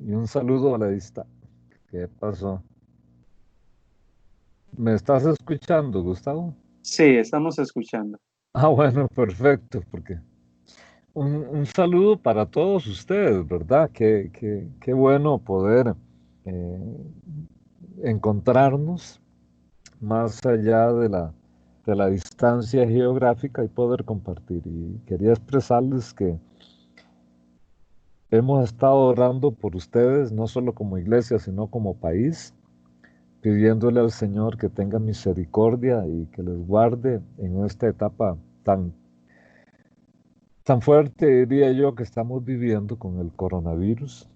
Y un saludo a la vista. ¿Qué pasó? ¿Me estás escuchando, Gustavo? Sí, estamos escuchando. Ah, bueno, perfecto, porque un saludo para todos ustedes, ¿verdad? Qué bueno poder eh, encontrarnos más allá de la distancia geográfica y poder compartir. Y quería expresarles que hemos estado orando por ustedes, no solo como iglesia, sino como país, pidiéndole al Señor que tenga misericordia y que les guarde en esta etapa tan fuerte, diría yo, que estamos viviendo con el coronavirus.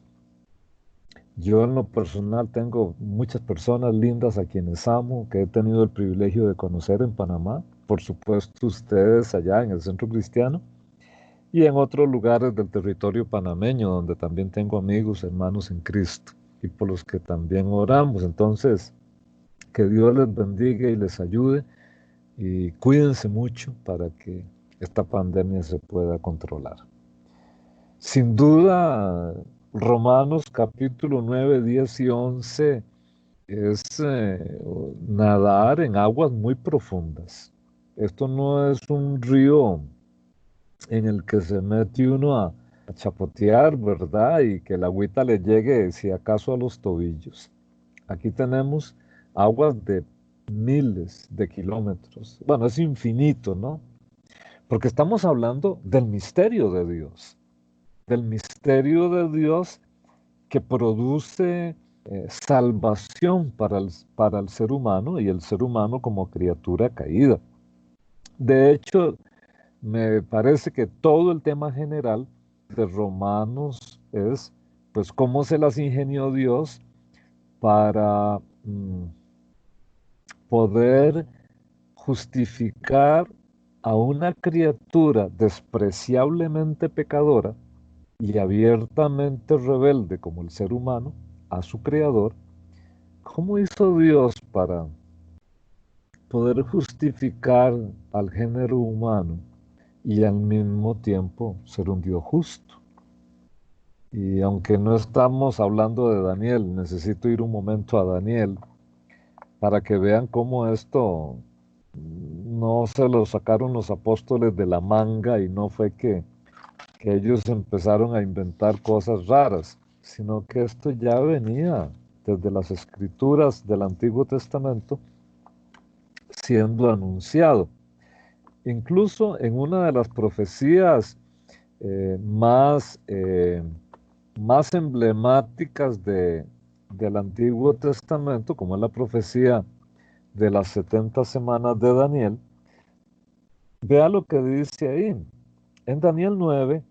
Yo en lo personal tengo muchas personas lindas a quienes amo, que he tenido el privilegio de conocer en Panamá, por supuesto ustedes allá en el Centro Cristiano y en otros lugares del territorio panameño, donde también tengo amigos, hermanos en Cristo y por los que también oramos. Entonces, que Dios les bendiga y les ayude y cuídense mucho para que esta pandemia se pueda controlar. Sin duda, Romanos capítulo 9, 10 y 11 es nadar en aguas muy profundas. Esto no es un río en el que se mete uno a chapotear, ¿verdad? Y que la agüita le llegue, si acaso, a los tobillos. Aquí tenemos aguas de miles de kilómetros. Bueno, es infinito, ¿no? Porque estamos hablando del misterio de Dios que produce salvación para el ser humano y el ser humano como criatura caída. De hecho, me parece que todo el tema general de Romanos es, pues, cómo se las ingenió Dios para poder justificar a una criatura despreciablemente pecadora y abiertamente rebelde como el ser humano a su creador. ¿Cómo hizo Dios para poder justificar al género humano y al mismo tiempo ser un Dios justo? Y aunque no estamos hablando de Daniel, necesito ir un momento a Daniel para que vean cómo esto no se lo sacaron los apóstoles de la manga y no fue que ellos empezaron a inventar cosas raras, sino que esto ya venía desde las escrituras del Antiguo Testamento siendo anunciado. Incluso en una de las profecías más emblemáticas del Antiguo Testamento, como es la profecía de las 70 semanas de Daniel, vea lo que dice ahí. En Daniel 9,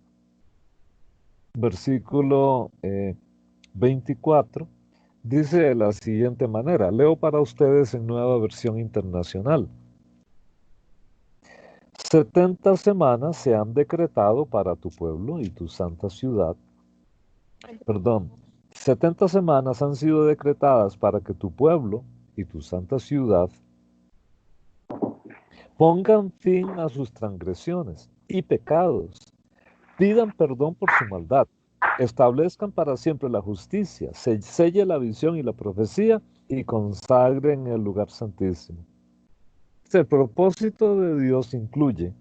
versículo 24, dice de la siguiente manera, leo para ustedes en nueva versión internacional. 70 semanas se han decretado para tu pueblo y tu santa ciudad. Perdón, 70 semanas han sido decretadas para que tu pueblo y tu santa ciudad pongan fin a sus transgresiones y pecados, pidan perdón por su maldad, establezcan para siempre la justicia, se selle la visión y la profecía y consagren el lugar santísimo. El propósito de Dios incluye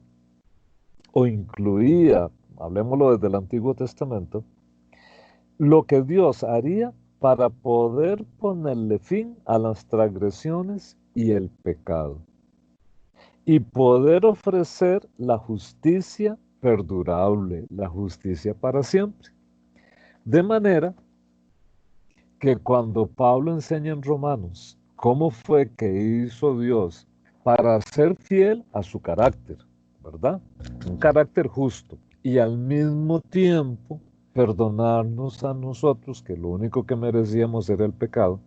o incluía, hablemoslo desde el Antiguo Testamento, lo que Dios haría para poder ponerle fin a las transgresiones y el pecado y poder ofrecer la justicia perdurable, la justicia para siempre. De manera que cuando Pablo enseña en Romanos cómo fue que hizo Dios para ser fiel a su carácter, ¿verdad? Un carácter justo y al mismo tiempo perdonarnos a nosotros, que lo único que merecíamos era el pecado,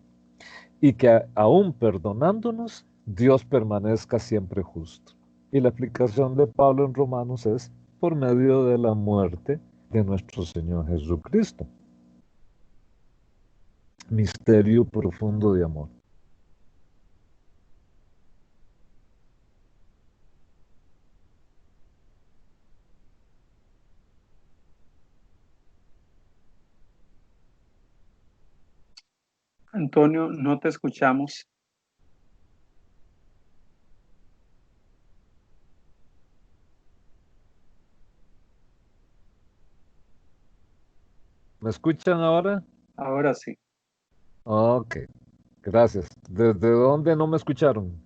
y que aún perdonándonos, Dios permanezca siempre justo. Y la aplicación de Pablo en Romanos es por medio de la muerte de nuestro Señor Jesucristo. Misterio profundo de amor. Antonio, no te escuchamos. ¿Me escuchan ahora? Ahora sí. Ok, gracias. ¿Desde dónde no me escucharon?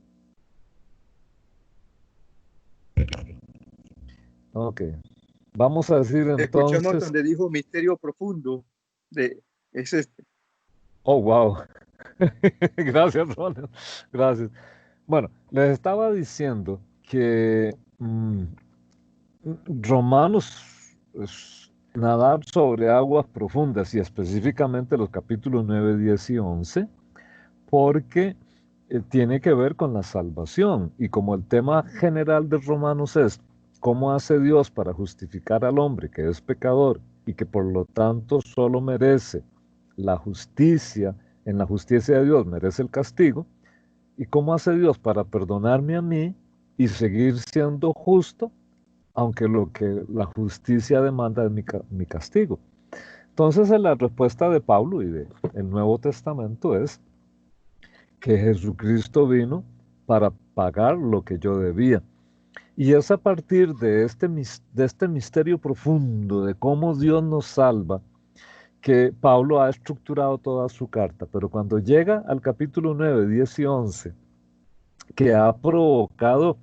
Ok, vamos a decir Escuchamos entonces, donde dijo misterio profundo. Es este. oh, wow, gracias, Ronald, gracias. Bueno, les estaba diciendo que Romanos es nadar sobre aguas profundas y específicamente los capítulos 9, 10 y 11, porque tiene que ver con la salvación. Y como el tema general de Romanos es cómo hace Dios para justificar al hombre que es pecador y que por lo tanto solo merece la justicia, en la justicia de Dios merece el castigo, y cómo hace Dios para perdonarme a mí y seguir siendo justo, aunque lo que la justicia demanda es mi castigo. Entonces, la respuesta de Pablo y del Nuevo Testamento es que Jesucristo vino para pagar lo que yo debía. Y es a partir de este misterio profundo de cómo Dios nos salva que Pablo ha estructurado toda su carta. Pero cuando llega al capítulo 9, 10 y 11, que ha provocado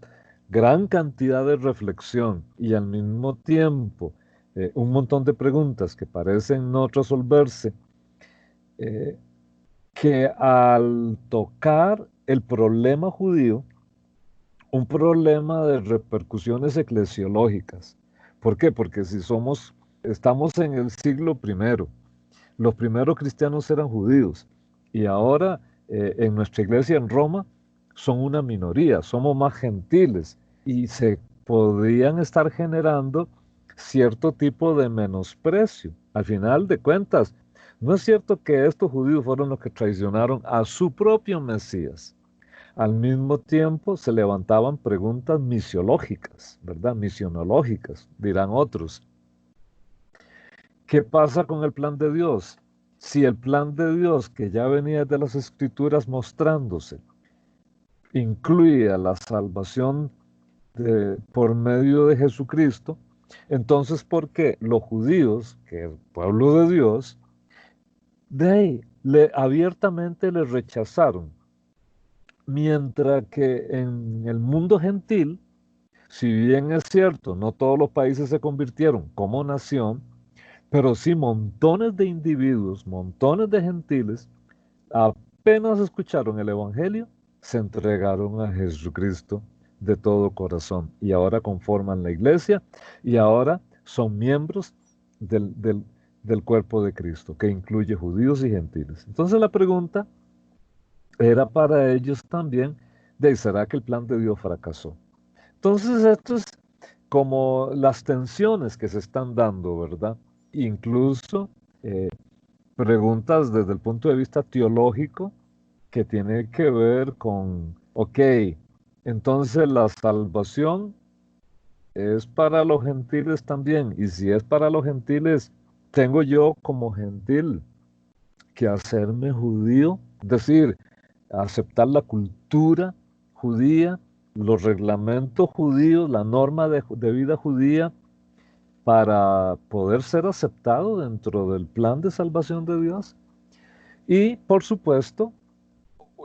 gran cantidad de reflexión y al mismo tiempo un montón de preguntas que parecen no resolverse, eh, que al tocar el problema judío, un problema de repercusiones eclesiológicas. ¿Por qué? Porque si estamos en el siglo primero, los primeros cristianos eran judíos y ahora en nuestra iglesia en Roma son una minoría, somos más gentiles y se podrían estar generando cierto tipo de menosprecio. Al final de cuentas, no es cierto que estos judíos fueron los que traicionaron a su propio Mesías. Al mismo tiempo se levantaban preguntas misiológicas, ¿verdad? Misionológicas, dirán otros. ¿Qué pasa con el plan de Dios? Si el plan de Dios, que ya venía de las Escrituras mostrándose, incluía la salvación por medio de Jesucristo, entonces ¿por qué los judíos, que es el pueblo de Dios, de ahí abiertamente le rechazaron? Mientras que en el mundo gentil, si bien es cierto, no todos los países se convirtieron como nación, pero sí montones de individuos, montones de gentiles, apenas escucharon el Evangelio, se entregaron a Jesucristo de todo corazón y ahora conforman la iglesia y ahora son miembros del cuerpo de Cristo, que incluye judíos y gentiles. Entonces la pregunta era para ellos también de ¿será que el plan de Dios fracasó? Entonces esto es como las tensiones que se están dando, ¿verdad? Incluso eh, preguntas desde el punto de vista teológico que tiene que ver con, ok, entonces la salvación es para los gentiles también, y si es para los gentiles, tengo yo como gentil que hacerme judío, es decir, aceptar la cultura judía, los reglamentos judíos, la norma de vida judía, para poder ser aceptado dentro del plan de salvación de Dios. Y por supuesto,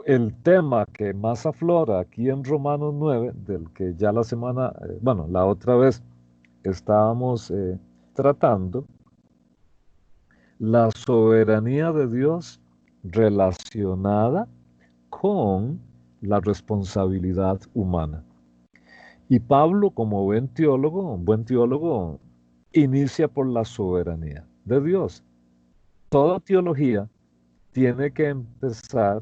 el tema que más aflora aquí en Romanos 9, del que ya la otra vez estábamos tratando, la soberanía de Dios relacionada con la responsabilidad humana. Y Pablo, como un buen teólogo, inicia por la soberanía de Dios. Toda teología tiene que empezar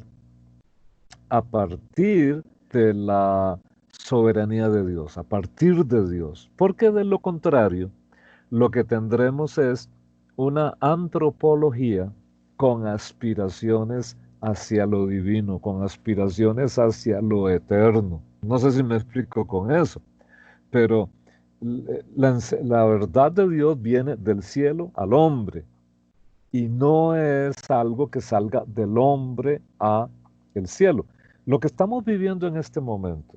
a partir de la soberanía de Dios, a partir de Dios, porque de lo contrario, lo que tendremos es una antropología con aspiraciones hacia lo divino, con aspiraciones hacia lo eterno. No sé si me explico con eso, pero la verdad de Dios viene del cielo al hombre y no es algo que salga del hombre a el cielo. Lo que estamos viviendo en este momento,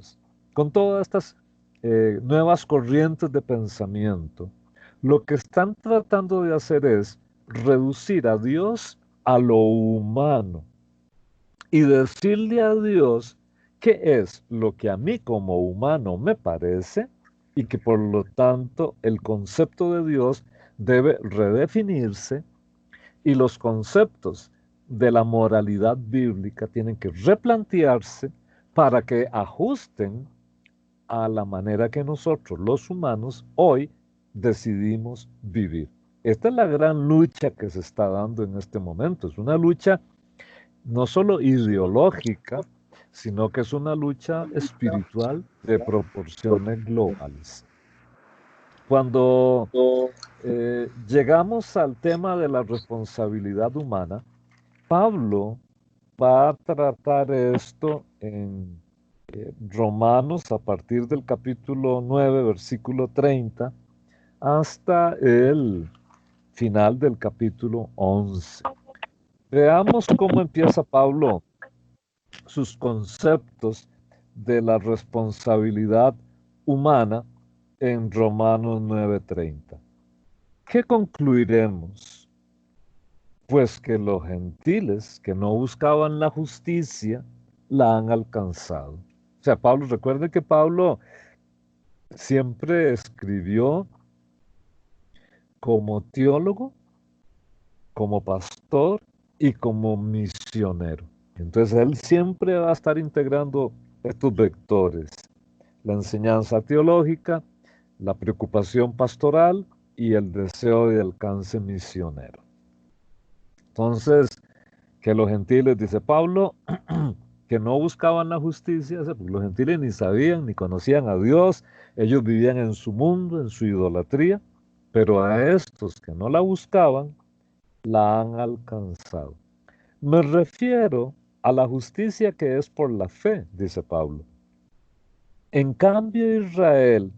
con todas estas nuevas corrientes de pensamiento, lo que están tratando de hacer es reducir a Dios a lo humano y decirle a Dios qué es lo que a mí como humano me parece y que por lo tanto el concepto de Dios debe redefinirse y los conceptos de la moralidad bíblica tienen que replantearse para que ajusten a la manera que nosotros los humanos hoy decidimos vivir. Esta es la gran lucha que se está dando en este momento. Es una lucha no solo ideológica, sino que es una lucha espiritual de proporciones globales. Cuando llegamos al tema de la responsabilidad humana, Pablo va a tratar esto en Romanos a partir del capítulo 9, versículo 30, hasta el final del capítulo 11. Veamos cómo empieza Pablo sus conceptos de la responsabilidad humana en Romanos 9:30. ¿Qué concluiremos? Pues que los gentiles que no buscaban la justicia la han alcanzado. O sea, Pablo, recuerde que Pablo siempre escribió como teólogo, como pastor y como misionero. Entonces él siempre va a estar integrando estos vectores: la enseñanza teológica, la preocupación pastoral y el deseo de alcance misionero. Entonces, que los gentiles, dice Pablo, que no buscaban la justicia, porque los gentiles ni sabían ni conocían a Dios, ellos vivían en su mundo, en su idolatría, pero a estos que no la buscaban, la han alcanzado. Me refiero a la justicia que es por la fe, dice Pablo. En cambio, Israel,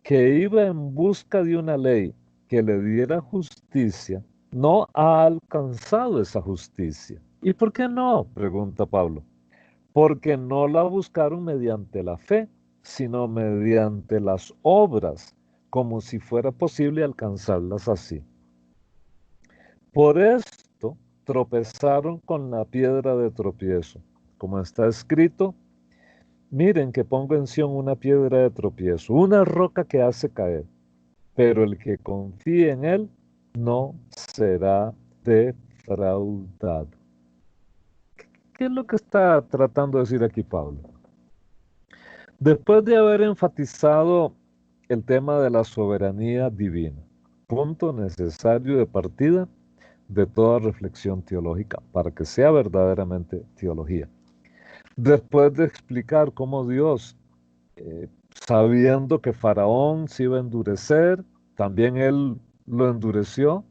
que iba en busca de una ley que le diera justicia, no ha alcanzado esa justicia. ¿Y por qué no? Pregunta Pablo. Porque no la buscaron mediante la fe, sino mediante las obras, como si fuera posible alcanzarlas así. Por esto tropezaron con la piedra de tropiezo, como está escrito: miren que pongo en Sión una piedra de tropiezo, una roca que hace caer, pero el que confíe en él no será defraudado. ¿Qué es lo que está tratando de decir aquí Pablo? Después de haber enfatizado el tema de la soberanía divina, punto necesario de partida de toda reflexión teológica, para que sea verdaderamente teología. Después de explicar cómo Dios, sabiendo que Faraón se iba a endurecer, también él lo endureció,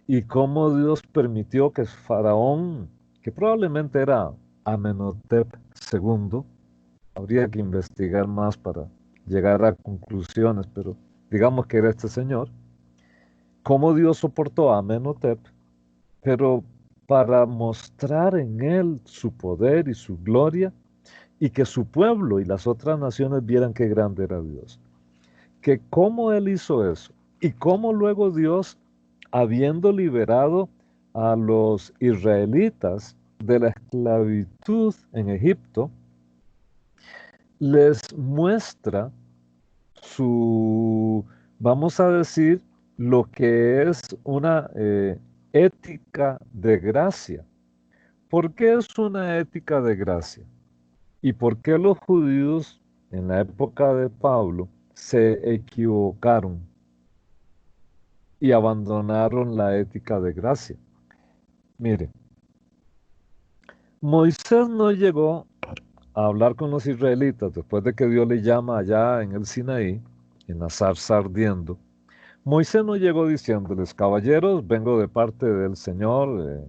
y cómo Dios permitió que Faraón, que probablemente era Amenhotep II, habría que investigar más para llegar a conclusiones, pero digamos que era este señor, cómo Dios soportó a Amenhotep, pero para mostrar en él su poder y su gloria, y que su pueblo y las otras naciones vieran qué grande era Dios. Que cómo él hizo eso, y cómo luego Dios, habiendo liberado a los israelitas de la esclavitud en Egipto, les muestra su, vamos a decir, lo que es una ética de gracia. ¿Por qué es una ética de gracia? ¿Y por qué los judíos en la época de Pablo se equivocaron y abandonaron la ética de gracia? Mire, Moisés no llegó a hablar con los israelitas después de que Dios le llama allá en el Sinaí, en la zarza ardiendo. Moisés no llegó diciéndoles: caballeros, vengo de parte del Señor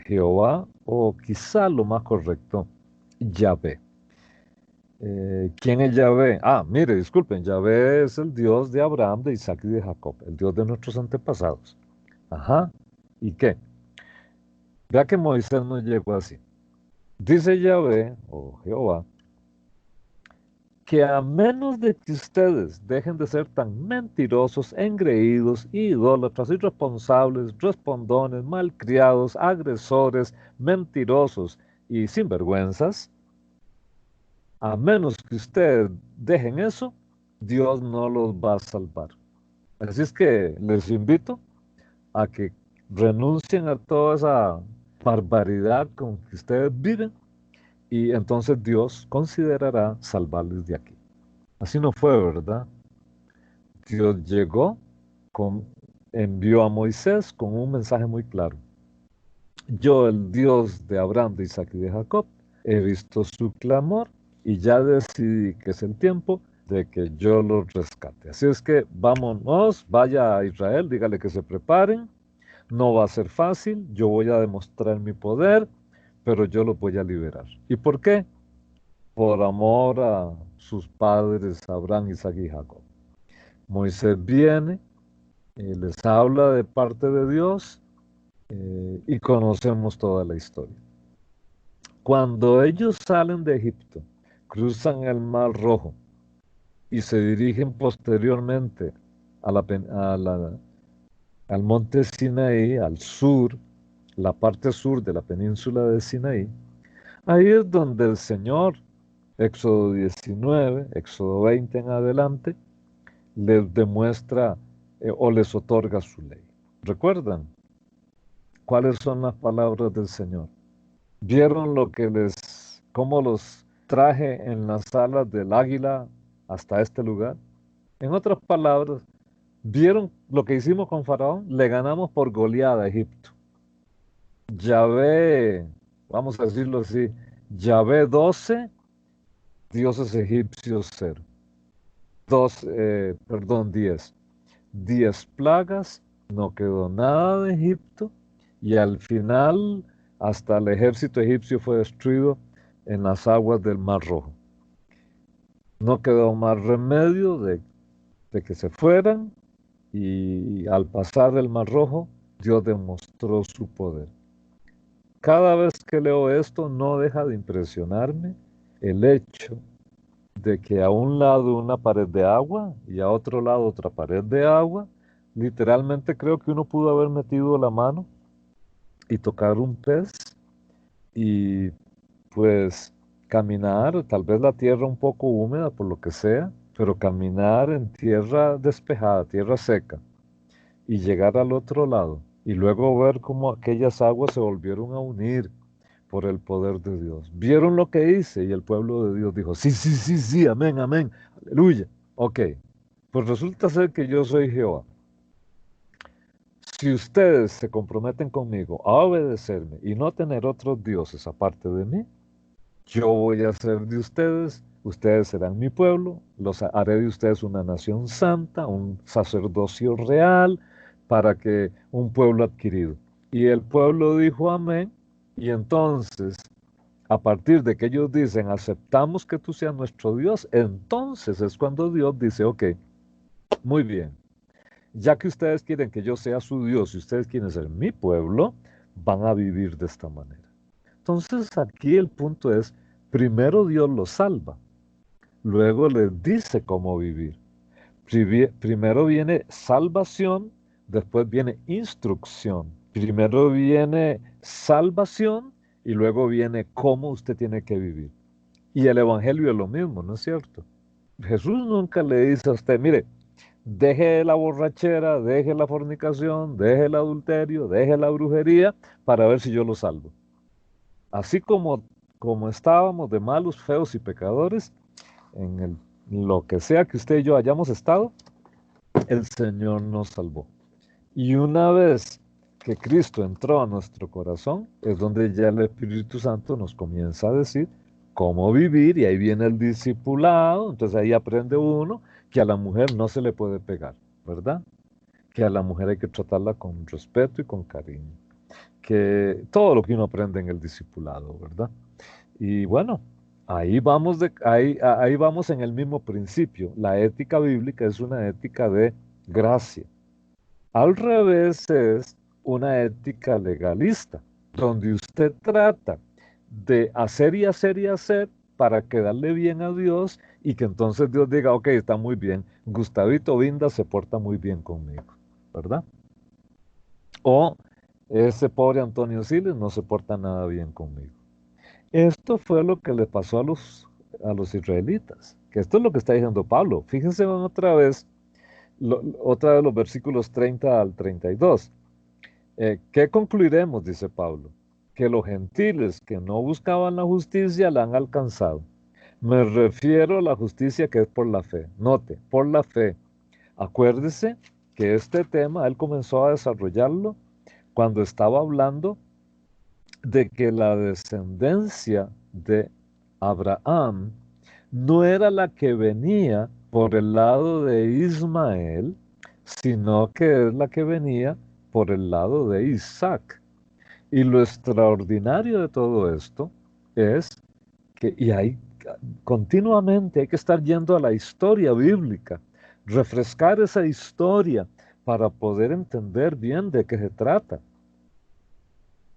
Jehová, o quizá lo más correcto, Yahvé. ¿Quién es Yahvé? Ah, mire, disculpen, Yahvé es el Dios de Abraham, de Isaac y de Jacob, el Dios de nuestros antepasados. Ajá, ¿Y qué? Vea que Moisés no llegó así. Dice Yahvé, o Jehová, que a menos de que ustedes dejen de ser tan mentirosos, engreídos, idólatras, irresponsables, respondones, malcriados, agresores, mentirosos y sinvergüenzas, a menos que ustedes dejen eso, Dios no los va a salvar. Así es que les invito a que renuncien a toda esa barbaridad con que ustedes viven y entonces Dios considerará salvarles de aquí. Así no fue, ¿verdad? Dios llegó, con, envió a Moisés con un mensaje muy claro. Yo, el Dios de Abraham, de Isaac y de Jacob, he visto su clamor y ya decidí que es el tiempo de que yo los rescate. Así es que vámonos, vaya a Israel, dígale que se preparen. No va a ser fácil, yo voy a demostrar mi poder, pero yo los voy a liberar. ¿Y por qué? Por amor a sus padres, Abraham, Isaac y Jacob. Moisés viene, les habla de parte de Dios y conocemos toda la historia. Cuando ellos salen de Egipto, cruzan el Mar Rojo y se dirigen posteriormente al monte Sinaí, al sur, la parte sur de la península de Sinaí, ahí es donde el Señor, Éxodo 19, Éxodo 20 en adelante, les demuestra o les otorga su ley. ¿Recuerdan cuáles son las palabras del Señor? ¿Vieron cómo los traje en las alas del águila hasta este lugar? En otras palabras, ¿vieron lo que hicimos con Faraón? Le ganamos por goleada a Egipto. Yahvé, vamos a decirlo así, Yahvé 12, dioses egipcios 0. 10. 10 plagas, no quedó nada de Egipto y al final hasta el ejército egipcio fue destruido en las aguas del Mar Rojo. No quedó más remedio de que se fueran y al pasar el Mar Rojo Dios demostró su poder. Cada vez que leo esto no deja de impresionarme el hecho de que a un lado una pared de agua y a otro lado otra pared de agua, literalmente creo que uno pudo haber metido la mano y tocar un pez y pues caminar, tal vez la tierra un poco húmeda por lo que sea, pero caminar en tierra despejada, tierra seca y llegar al otro lado y luego ver cómo aquellas aguas se volvieron a unir por el poder de Dios. ¿Vieron lo que hice? Y el pueblo de Dios dijo, sí, sí, sí, sí, amén, amén, aleluya. Ok, pues resulta ser que yo soy Jehová. Si ustedes se comprometen conmigo a obedecerme y no tener otros dioses aparte de mí, yo voy a ser de ustedes, ustedes serán mi pueblo, los haré de ustedes una nación santa, un sacerdocio real, para que un pueblo adquirido. Y el pueblo dijo amén, y entonces, a partir de que ellos dicen, aceptamos que tú seas nuestro Dios, entonces es cuando Dios dice, ok, muy bien, ya que ustedes quieren que yo sea su Dios y ustedes quieren ser mi pueblo, van a vivir de esta manera. Entonces aquí el punto es, primero Dios los salva, luego les dice cómo vivir. Primero viene salvación, después viene instrucción. Primero viene salvación y luego viene cómo usted tiene que vivir. Y el Evangelio es lo mismo, ¿no es cierto? Jesús nunca le dice a usted, mire, deje la borrachera, deje la fornicación, deje el adulterio, deje la brujería para ver si yo lo salvo. Así como estábamos de malos, feos y pecadores, lo que sea que usted y yo hayamos estado, el Señor nos salvó. Y una vez que Cristo entró a nuestro corazón, es donde ya el Espíritu Santo nos comienza a decir cómo vivir, y ahí viene el discipulado, entonces ahí aprende uno que a la mujer no se le puede pegar, ¿verdad? Que a la mujer hay que tratarla con respeto y con cariño, que todo lo que uno aprende en el discipulado, ¿verdad? Y bueno, ahí vamos en el mismo principio. La ética bíblica es una ética de gracia. Al revés es una ética legalista, donde usted trata de hacer y hacer y hacer para quedarle bien a Dios y que entonces Dios diga, ok, está muy bien, Gustavito Vinda se porta muy bien conmigo, ¿verdad? O ese pobre Antonio Siles no se porta nada bien conmigo. Esto fue lo que le pasó a los israelitas, que esto es lo que está diciendo Pablo. Fíjense otra vez, otra de los versículos 30 al 32. ¿Qué concluiremos? Dice Pablo, que los gentiles que no buscaban la justicia la han alcanzado. Me refiero a la justicia que es por la fe. Note, por la fe. Acuérdese que este tema él comenzó a desarrollarlo cuando estaba hablando de que la descendencia de Abraham no era la que venía por el lado de Ismael, sino que es la que venía por el lado de Isaac. Y lo extraordinario de todo esto es que, y hay continuamente hay que estar yendo a la historia bíblica, refrescar esa historia para poder entender bien de qué se trata,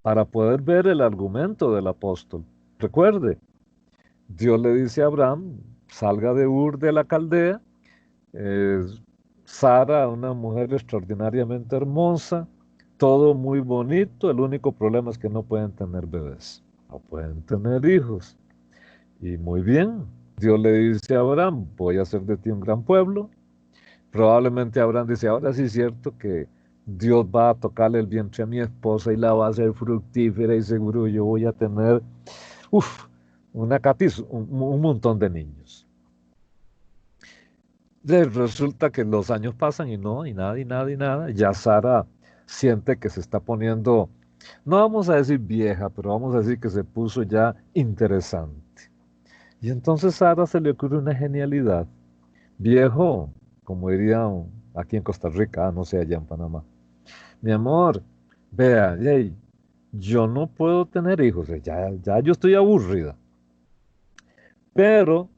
para poder ver el argumento del apóstol. Recuerde, Dios le dice a Abraham, salga de Ur de la Caldea, eh, Sara, una mujer extraordinariamente hermosa, todo muy bonito, el único problema es que no pueden tener bebés, no pueden tener hijos. Y muy bien, Dios le dice a Abraham, voy a hacer de ti un gran pueblo. Probablemente Abraham dice, ahora sí es cierto que Dios va a tocarle el vientre a mi esposa y la va a hacer fructífera y seguro yo voy a tener, uff, una capiz, un montón de niños. Resulta que los años pasan y no, y nada, y nada, y nada. Ya Sara siente que se está poniendo, no vamos a decir vieja, pero vamos a decir que se puso ya interesante. Y entonces a Sara se le ocurre una genialidad. Viejo, como dirían aquí en Costa Rica, no sé, allá en Panamá. Mi amor, vea, hey, yo no puedo tener hijos, ya yo estoy aburrida. Pero,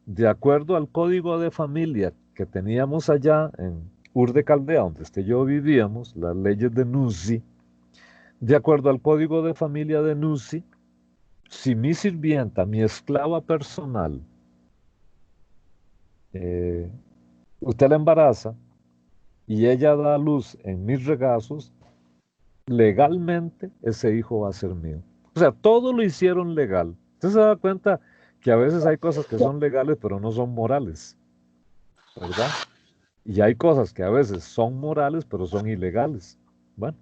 de acuerdo al código de familia que teníamos allá en Ur de Caldea, donde usted y yo vivíamos, las leyes de Nuzi, de acuerdo al código de familia de Nuzi, si mi sirvienta, mi esclava personal, eh, usted la embaraza y ella da a luz en mis regazos, legalmente ese hijo va a ser mío. O sea, todo lo hicieron legal. Usted se da cuenta que a veces hay cosas que son legales pero no son morales, ¿verdad? Y hay cosas que a veces son morales pero son ilegales. Bueno,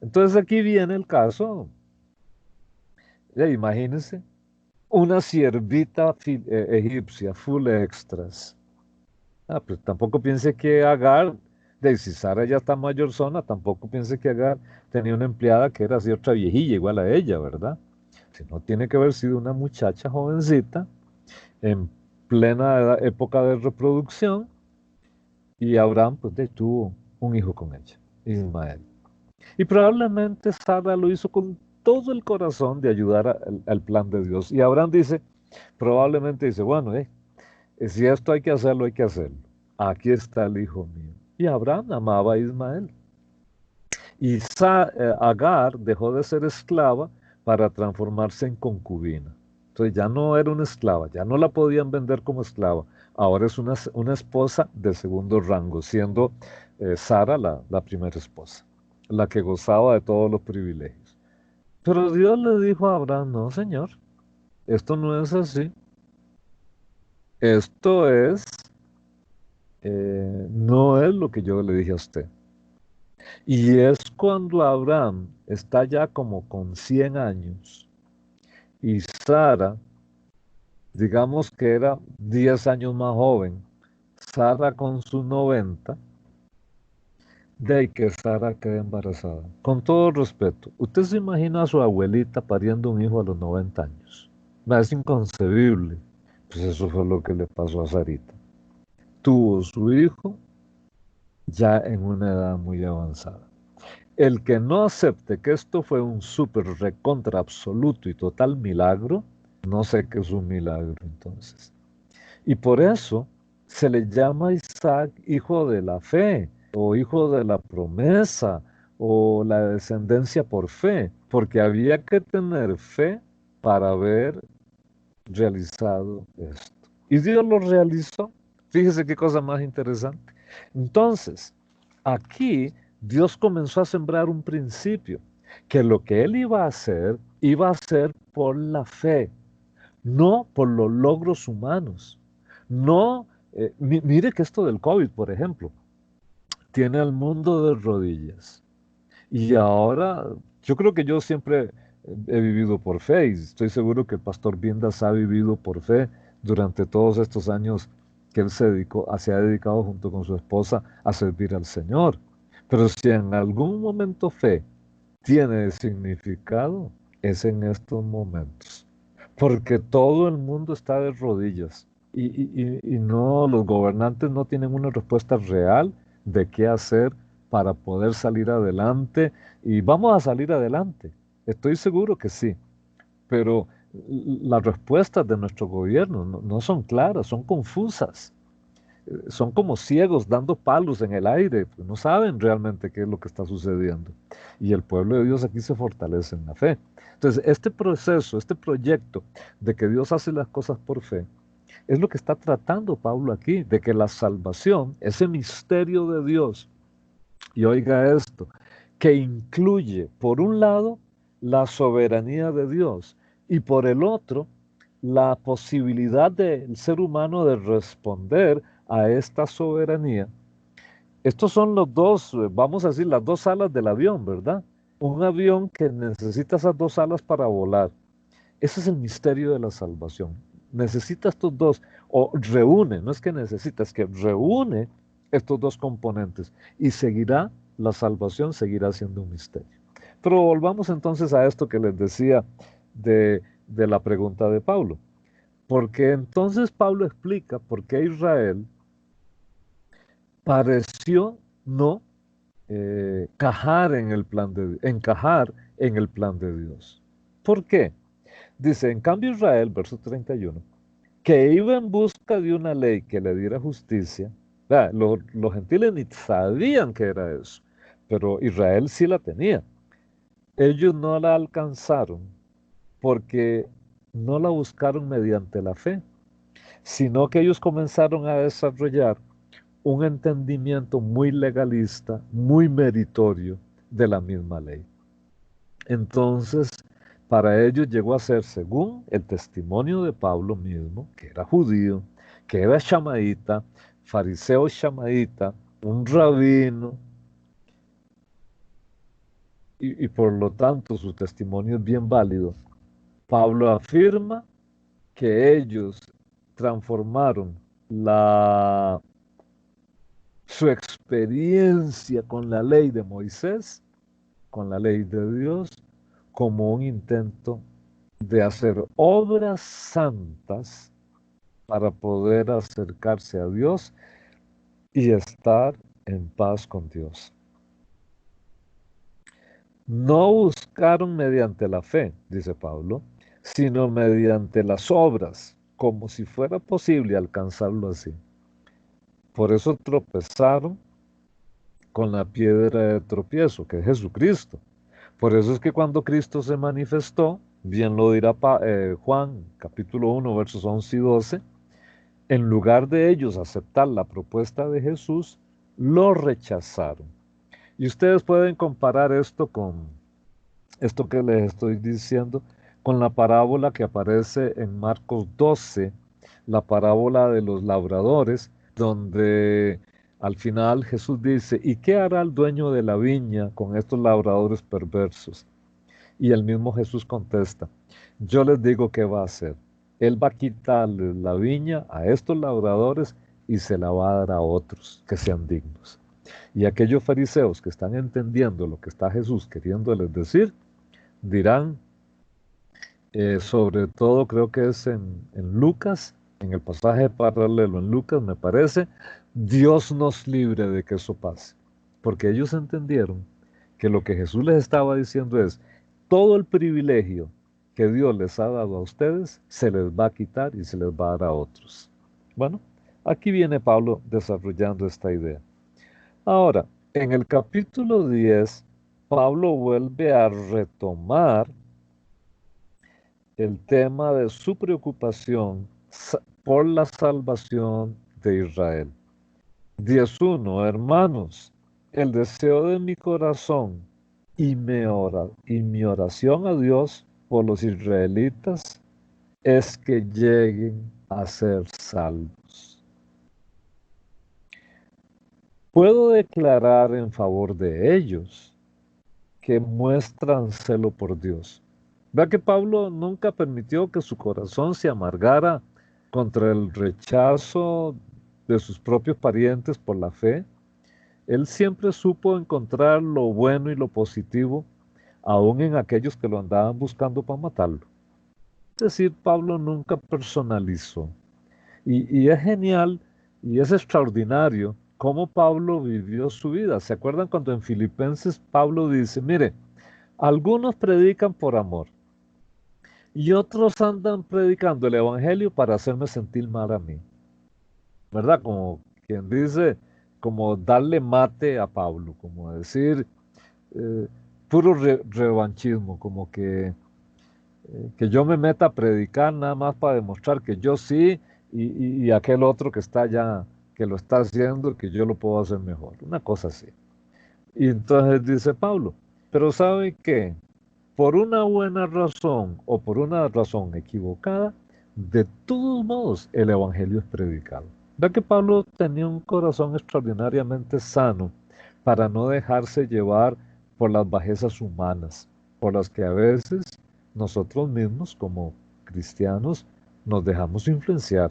entonces aquí viene el caso, imagínense, una siervita egipcia, full extras. Pues tampoco piense que Agar, si Sara ya está mayor zona, tampoco piense que Agar tenía una empleada que era así otra viejilla igual a ella, ¿verdad? Si no tiene que haber sido una muchacha jovencita en plena época de reproducción y Abraham pues tuvo un hijo con ella, Ismael. Y probablemente Sara lo hizo con todo el corazón de ayudar al plan de Dios. Y Abraham dice, probablemente dice, bueno, si esto hay que hacerlo, hay que hacerlo. Aquí está el hijo mío. Y Abraham amaba a Ismael. Y Agar dejó de ser esclava para transformarse en concubina. Entonces ya no era una esclava, ya no la podían vender como esclava. Ahora es una esposa de segundo rango, siendo Sara la primera esposa, la que gozaba de todos los privilegios. Pero Dios le dijo a Abraham, no, señor, esto no es así. Esto no es lo que yo le dije a usted. Y es cuando Abraham está ya como con 100 años y Sara, digamos que era 10 años más joven, Sara con sus 90, de ahí que Sara queda embarazada. Con todo respeto, usted se imagina a su abuelita pariendo un hijo a los 90 años. Es inconcebible. Pues eso fue lo que le pasó a Sarita. Tuvo su hijo ya en una edad muy avanzada. El que no acepte que esto fue un súper recontra absoluto y total milagro, no sé qué es un milagro entonces. Y por eso se le llama a Isaac hijo de la fe, o hijo de la promesa, o la descendencia por fe, porque había que tener fe para haber realizado esto. Y Dios lo realizó. Fíjese qué cosa más interesante. Entonces, aquí Dios comenzó a sembrar un principio, que lo que Él iba a hacer por la fe, no por los logros humanos. No, mire que esto del COVID, por ejemplo, tiene al mundo de rodillas. Y ahora, yo creo que yo siempre he vivido por fe y estoy seguro que el pastor Viendas ha vivido por fe durante todos estos años que él se ha dedicado junto con su esposa a servir al Señor. Pero si en algún momento fe tiene significado, es en estos momentos. Porque todo el mundo está de rodillas y no, los gobernantes no tienen una respuesta real de qué hacer para poder salir adelante. Y vamos a salir adelante, estoy seguro que sí, pero las respuestas de nuestro gobierno no son claras, son confusas. Son como ciegos dando palos en el aire, pues no saben realmente qué es lo que está sucediendo. Y el pueblo de Dios aquí se fortalece en la fe. Entonces, este proceso, este proyecto de que Dios hace las cosas por fe, es lo que está tratando Pablo aquí, de que la salvación, ese misterio de Dios, y oiga esto, que incluye, por un lado, la soberanía de Dios y por el otro, la posibilidad del ser humano de responder a esta soberanía. Estos son los dos, vamos a decir, las dos alas del avión, ¿verdad? Un avión que necesita esas dos alas para volar. Ese es el misterio de la salvación. Necesita estos dos, o reúne, no es que necesita, es que reúne estos dos componentes y seguirá, la salvación seguirá siendo un misterio. Pero volvamos entonces a esto que les decía de la pregunta de Pablo. Porque entonces Pablo explica por qué Israel pareció no encajar en el plan de Dios. ¿Por qué? Dice, en cambio Israel, verso 31, que iba en busca de una ley que le diera justicia. Los gentiles ni sabían que era eso, pero Israel sí la tenía. Ellos no la alcanzaron porque no la buscaron mediante la fe, sino que ellos comenzaron a desarrollar un entendimiento muy legalista, muy meritorio de la misma ley. Entonces, para ellos llegó a ser, según el testimonio de Pablo mismo, que era judío, que era chamaíta, fariseo chamaíta, un rabino, y por lo tanto su testimonio es bien válido. Pablo afirma que ellos transformaron su experiencia con la ley de Moisés, con la ley de Dios, como un intento de hacer obras santas para poder acercarse a Dios y estar en paz con Dios. No buscaron mediante la fe, dice Pablo, sino mediante las obras, como si fuera posible alcanzarlo así. Por eso tropezaron con la piedra de tropiezo, que es Jesucristo. Por eso es que cuando Cristo se manifestó, bien lo dirá Juan, capítulo 1, versos 11 y 12, en lugar de ellos aceptar la propuesta de Jesús, lo rechazaron. Y ustedes pueden comparar esto con esto que les estoy diciendo, con la parábola que aparece en Marcos 12, la parábola de los labradores, donde al final Jesús dice, ¿y qué hará el dueño de la viña con estos labradores perversos? Y el mismo Jesús contesta, yo les digo qué va a hacer. Él va a quitarle la viña a estos labradores y se la va a dar a otros que sean dignos. Y aquellos fariseos que están entendiendo lo que está Jesús queriéndoles decir, dirán, sobre todo creo que es en Lucas, en el pasaje paralelo en Lucas, me parece, Dios nos libre de que eso pase. Porque ellos entendieron que lo que Jesús les estaba diciendo es, todo el privilegio que Dios les ha dado a ustedes, se les va a quitar y se les va a dar a otros. Bueno, aquí viene Pablo desarrollando esta idea. Ahora, en el capítulo 10 Pablo vuelve a retomar el tema de su preocupación por la salvación de Israel. 10:1, hermanos, el deseo de mi corazón y mi oración a Dios por los israelitas es que lleguen a ser salvos. Puedo declarar en favor de ellos que muestran celo por Dios. Vea que Pablo nunca permitió que su corazón se amargara contra el rechazo de sus propios parientes por la fe. Él siempre supo encontrar lo bueno y lo positivo, aún en aquellos que lo andaban buscando para matarlo. Es decir, Pablo nunca personalizó. Y es genial y es extraordinario cómo Pablo vivió su vida. ¿Se acuerdan cuando en Filipenses Pablo dice, mire, algunos predican por amor y otros andan predicando el evangelio para hacerme sentir mal a mí? ¿Verdad? Como quien dice, como darle mate a Pablo, como decir, eh, puro revanchismo, como que yo me meta a predicar nada más para demostrar que yo sí y aquel otro que está allá, que lo está haciendo, que yo lo puedo hacer mejor. Una cosa así. Y entonces dice Pablo, pero ¿sabe qué? Por una buena razón o por una razón equivocada, de todos modos el evangelio es predicado. Ve que Pablo tenía un corazón extraordinariamente sano para no dejarse llevar por las bajezas humanas, por las que a veces nosotros mismos como cristianos nos dejamos influenciar,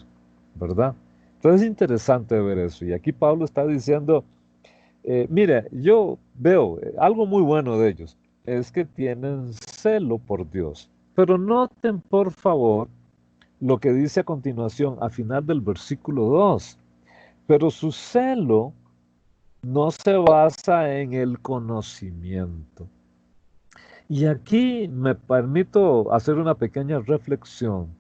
¿verdad? Entonces es interesante ver eso. Y aquí Pablo está diciendo, mire, yo veo algo muy bueno de ellos, es que tienen celo por Dios. Pero noten, por favor, lo que dice a continuación, a final del versículo 2. Pero su celo no se basa en el conocimiento. Y aquí me permito hacer una pequeña reflexión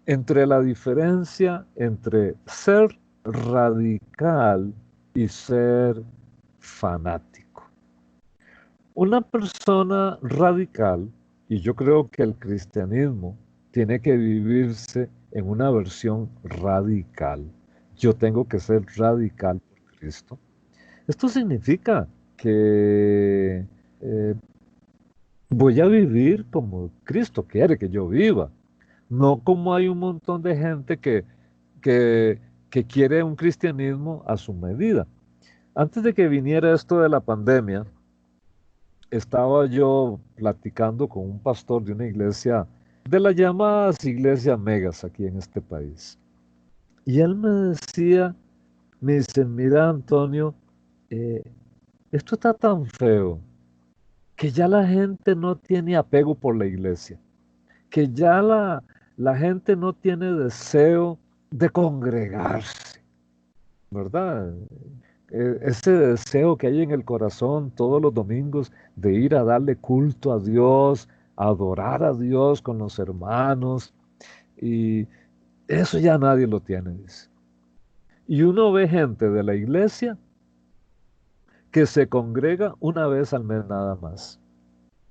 entre la diferencia entre ser radical y ser fanático. Una persona radical, y yo creo que el cristianismo tiene que vivirse en una versión radical. Yo tengo que ser radical por Cristo. Esto significa que voy a vivir como Cristo quiere que yo viva, no como hay un montón de gente que, que quiere un cristianismo a su medida. Antes de que viniera esto de la pandemia, estaba yo platicando con un pastor de una iglesia, de las llamadas iglesias megas aquí en este país. Y él me decía, me dice, mira Antonio, eh, esto está tan feo que ya la gente no tiene apego por la iglesia, que ya la gente no tiene deseo de congregarse, ¿verdad? Ese deseo que hay en el corazón todos los domingos de ir a darle culto a Dios, a adorar a Dios con los hermanos, y eso ya nadie lo tiene, dice. Y uno ve gente de la iglesia que se congrega una vez al mes nada más.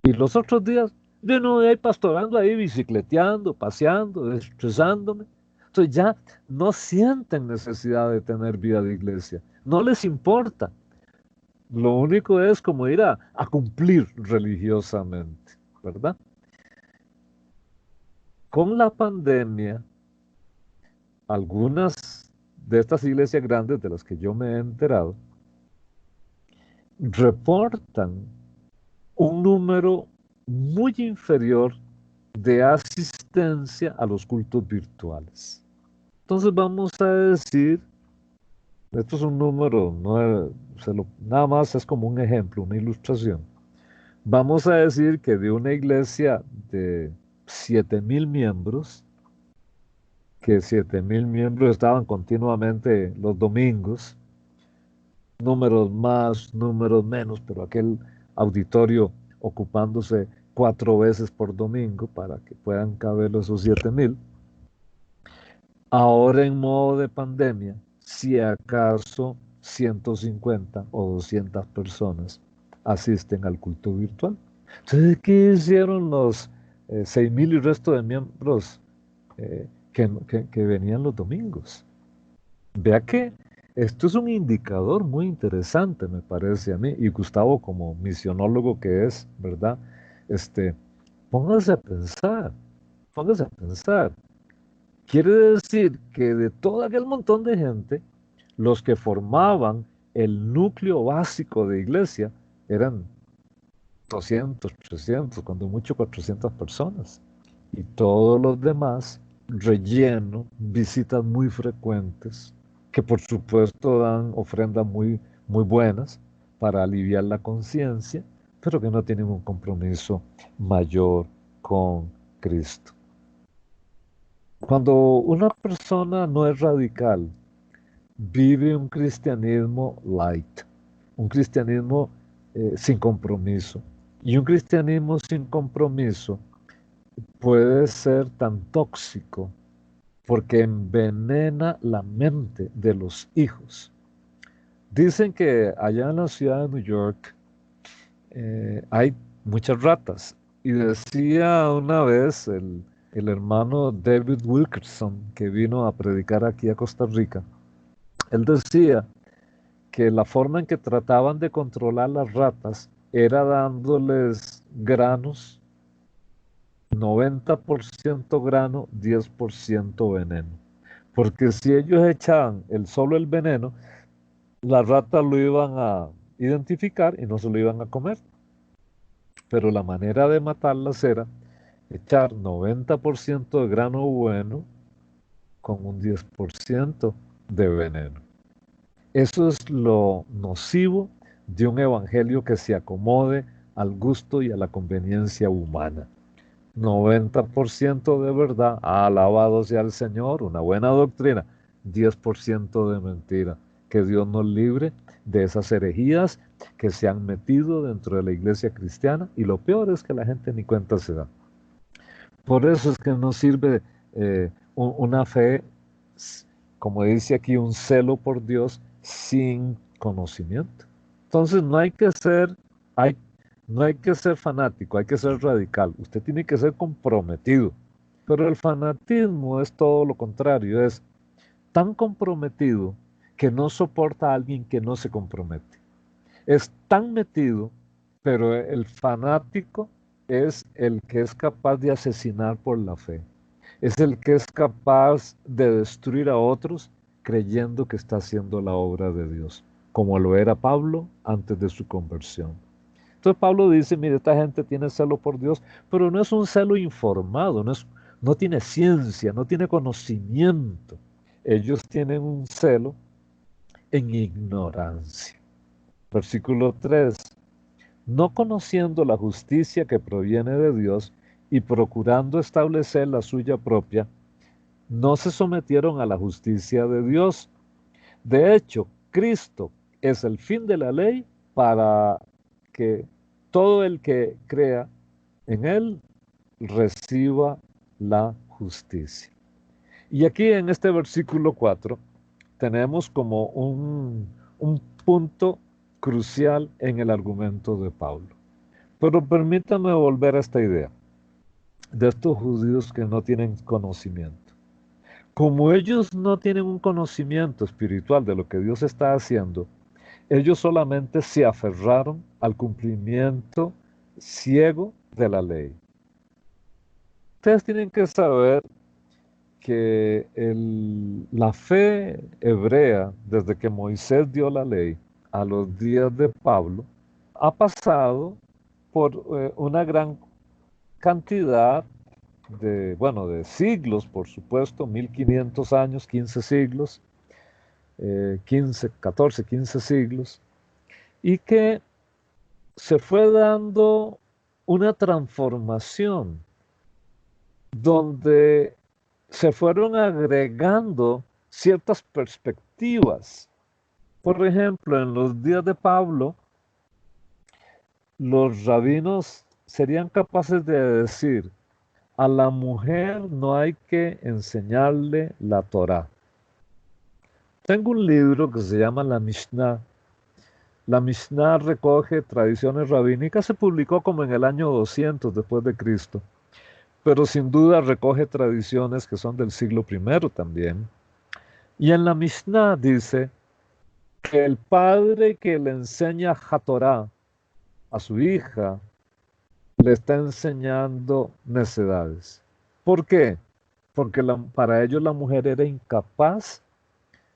Y los otros días, yo no voy ahí pastorando ahí, bicicleteando, paseando, estresándome. Entonces ya no sienten necesidad de tener vida de iglesia. No les importa. Lo único es como ir a cumplir religiosamente, ¿verdad? Con la pandemia, algunas de estas iglesias grandes de las que yo me he enterado, reportan un número muy inferior de asistencia a los cultos virtuales. Entonces vamos a decir, esto es un número, nada más es como un ejemplo, una ilustración. Vamos a decir que de una iglesia de 7,000 miembros, que 7,000 miembros estaban continuamente los domingos, números más, números menos, pero aquel auditorio ocupándose 4 veces por domingo para que puedan caber esos 7,000. Ahora en modo de pandemia, si acaso 150 o 200 personas asisten al culto virtual. Entonces, ¿qué hicieron los 6,000 y resto de miembros que venían los domingos? Vea que esto es un indicador muy interesante, me parece a mí, y Gustavo como misionólogo que es, ¿verdad? Póngase a pensar, póngase a pensar. Quiere decir que de todo aquel montón de gente, los que formaban el núcleo básico de iglesia eran 200, 300, cuando mucho 400 personas. Y todos los demás, relleno, visitas muy frecuentes, que por supuesto dan ofrendas muy, muy buenas para aliviar la conciencia, pero que no tienen un compromiso mayor con Cristo. Cuando una persona no es radical, vive un cristianismo light, un cristianismo sin compromiso. Y un cristianismo sin compromiso puede ser tan tóxico porque envenena la mente de los hijos. Dicen que allá en la ciudad de New York hay muchas ratas. Y decía una vez el hermano David Wilkerson, que vino a predicar aquí a Costa Rica, él decía que la forma en que trataban de controlar las ratas era dándoles granos, 90% grano, 10% veneno. Porque si ellos echaban solo el veneno, las ratas lo iban a identificar y no se lo iban a comer. Pero la manera de matarlas era echar 90% de grano bueno con un 10% de veneno. Eso es lo nocivo de un evangelio que se acomode al gusto y a la conveniencia humana. 90% de verdad, alabado sea el Señor, una buena doctrina, 10% de mentira. Que Dios nos libre de esas herejías que se han metido dentro de la iglesia cristiana, y lo peor es que la gente ni cuenta se da. Por eso es que nos sirve una fe, como dice aquí, un celo por Dios sin conocimiento. Entonces no hay que ser fanático, hay que ser radical. Usted tiene que ser comprometido. Pero el fanatismo es todo lo contrario, es tan comprometido que no soporta a alguien que no se compromete. Es tan metido, pero el fanático es el que es capaz de asesinar por la fe. Es el que es capaz de destruir a otros creyendo que está haciendo la obra de Dios, como lo era Pablo antes de su conversión. Entonces Pablo dice, mire, esta gente tiene celo por Dios, pero no es un celo informado, no tiene ciencia, no tiene conocimiento. Ellos tienen un celo en ignorancia. Versículo 3. No conociendo la justicia que proviene de Dios y procurando establecer la suya propia, no se sometieron a la justicia de Dios. De hecho, Cristo es el fin de la ley para que todo el que crea en Él reciba la justicia. Y aquí en este versículo 4 tenemos como un punto crucial en el argumento de Pablo. Pero permítame volver a esta idea de estos judíos que no tienen conocimiento. Como ellos no tienen un conocimiento espiritual de lo que Dios está haciendo, ellos solamente se aferraron al cumplimiento ciego de la ley. Ustedes tienen que saber que la fe hebrea, desde que Moisés dio la ley a los días de Pablo, ha pasado por una gran cantidad de siglos, por supuesto, 1500 años, 15 siglos, 14, 15 siglos, y que se fue dando una transformación donde se fueron agregando ciertas perspectivas. Por ejemplo, en los días de Pablo, los rabinos serían capaces de decir, a la mujer no hay que enseñarle la Torá. Tengo un libro que se llama La Mishnah, La Mishnah recoge tradiciones rabínicas, se publicó como en el año 200 después de Cristo, pero sin duda recoge tradiciones que son del siglo I también. Y en la Mishnah dice que el padre que le enseña Hatorá a su hija le está enseñando necedades. ¿Por qué? Porque para ellos la mujer era incapaz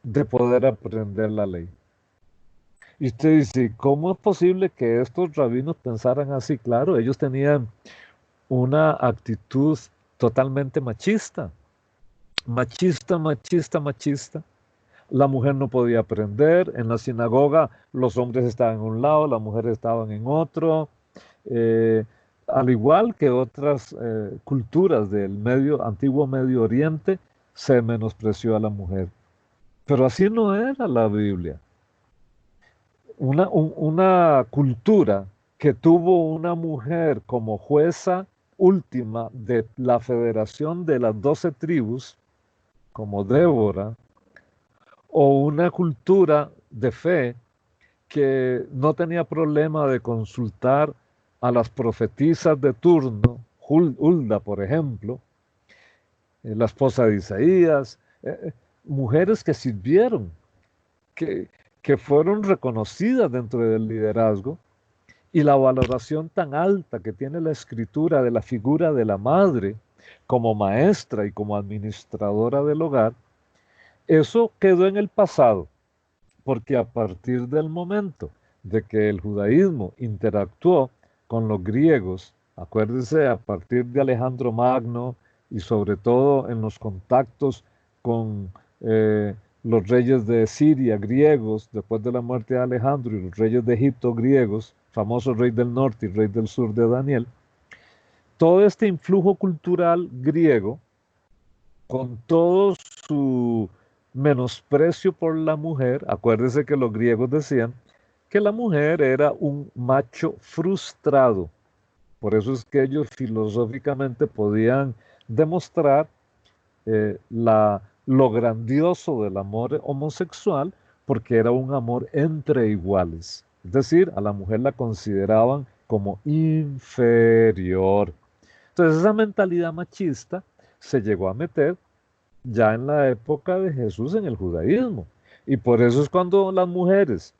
de poder aprender la ley. Y usted dice, ¿cómo es posible que estos rabinos pensaran así? Claro, ellos tenían una actitud totalmente machista. Machista, machista, machista. La mujer no podía aprender. En la sinagoga los hombres estaban en un lado, las mujeres estaban en otro. Eh, Al igual que otras culturas del antiguo Medio Oriente, se menospreció a la mujer. Pero así no era la Biblia. Una cultura que tuvo una mujer como jueza última de la federación de las 12 tribus, como Débora, o una cultura de fe que no tenía problema de consultar a las profetisas de turno, Hulda, por ejemplo, la esposa de Isaías, mujeres que sirvieron, que, que fueron reconocidas dentro del liderazgo, y la valoración tan alta que tiene la escritura de la figura de la madre como maestra y como administradora del hogar, eso quedó en el pasado, porque a partir del momento de que el judaísmo interactuó con los griegos, acuérdense, a partir de Alejandro Magno y sobre todo en los contactos con los reyes de Siria griegos, después de la muerte de Alejandro, y los reyes de Egipto griegos, famoso rey del norte y rey del sur de Daniel, todo este influjo cultural griego, con todo su menosprecio por la mujer, acuérdese que los griegos decían que la mujer era un macho frustrado. Por eso es que ellos filosóficamente podían demostrar lo grandioso del amor homosexual, porque era un amor entre iguales. Es decir, a la mujer la consideraban como inferior. Entonces esa mentalidad machista se llegó a meter ya en la época de Jesús en el judaísmo. Y por eso es cuando las mujeres,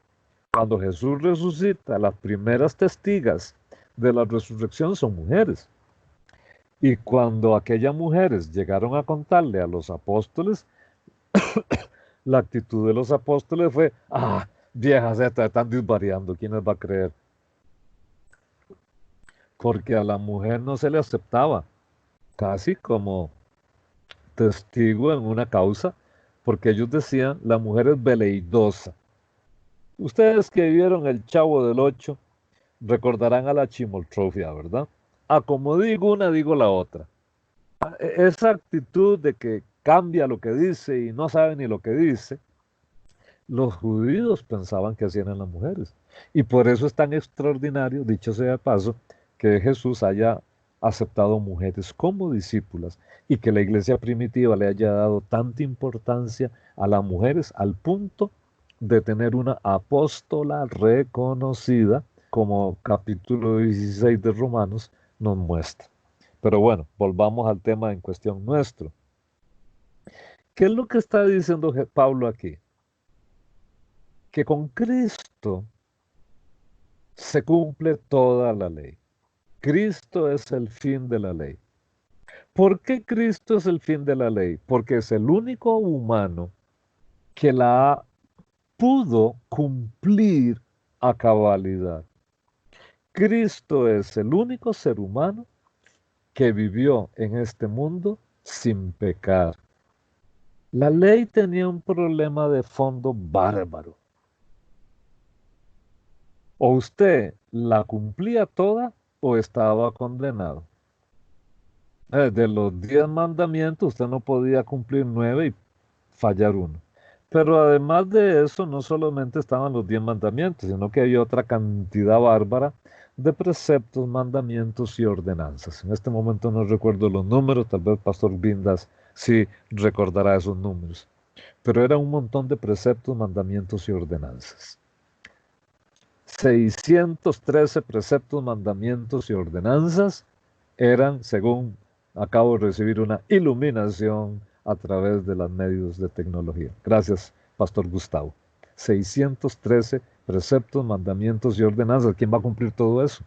cuando Jesús resucita, las primeras testigas de la resurrección son mujeres. Y cuando aquellas mujeres llegaron a contarle a los apóstoles, la actitud de los apóstoles fue, viejas estas están disvariando, ¿quién les va a creer? Porque a la mujer no se le aceptaba, casi como testigo en una causa, porque ellos decían, la mujer es veleidosa. Ustedes que vieron El Chavo del Ocho, recordarán a la chimoltrufia, ¿verdad? Como digo una, digo la otra. Esa actitud de que cambia lo que dice y no sabe ni lo que dice, los judíos pensaban que hacían las mujeres. Y por eso es tan extraordinario, dicho sea de paso, que Jesús haya aceptado mujeres como discípulas y que la iglesia primitiva le haya dado tanta importancia a las mujeres al punto de tener una apóstola reconocida, como capítulo 16 de Romanos nos muestra. Pero bueno, volvamos al tema en cuestión nuestro. ¿Qué es lo que está diciendo Pablo aquí? Que con Cristo se cumple toda la ley. Cristo es el fin de la ley. ¿Por qué Cristo es el fin de la ley? Porque es el único humano que la pudo cumplir a cabalidad. Cristo es el único ser humano que vivió en este mundo sin pecar. La ley tenía un problema de fondo bárbaro. O usted la cumplía toda o estaba condenado. De los 10 mandamientos usted no podía cumplir 9 y fallar uno. Pero además de eso, no solamente estaban los 10 mandamientos, sino que había otra cantidad bárbara de preceptos, mandamientos y ordenanzas. En este momento no recuerdo los números, tal vez Pastor Vindas sí recordará esos números. Pero era un montón de preceptos, mandamientos y ordenanzas. 613 preceptos, mandamientos y ordenanzas eran, según acabo de recibir una iluminación a través de los medios de tecnología. Gracias, Pastor Gustavo. 613 preceptos, mandamientos y ordenanzas. ¿Quién va a cumplir todo eso?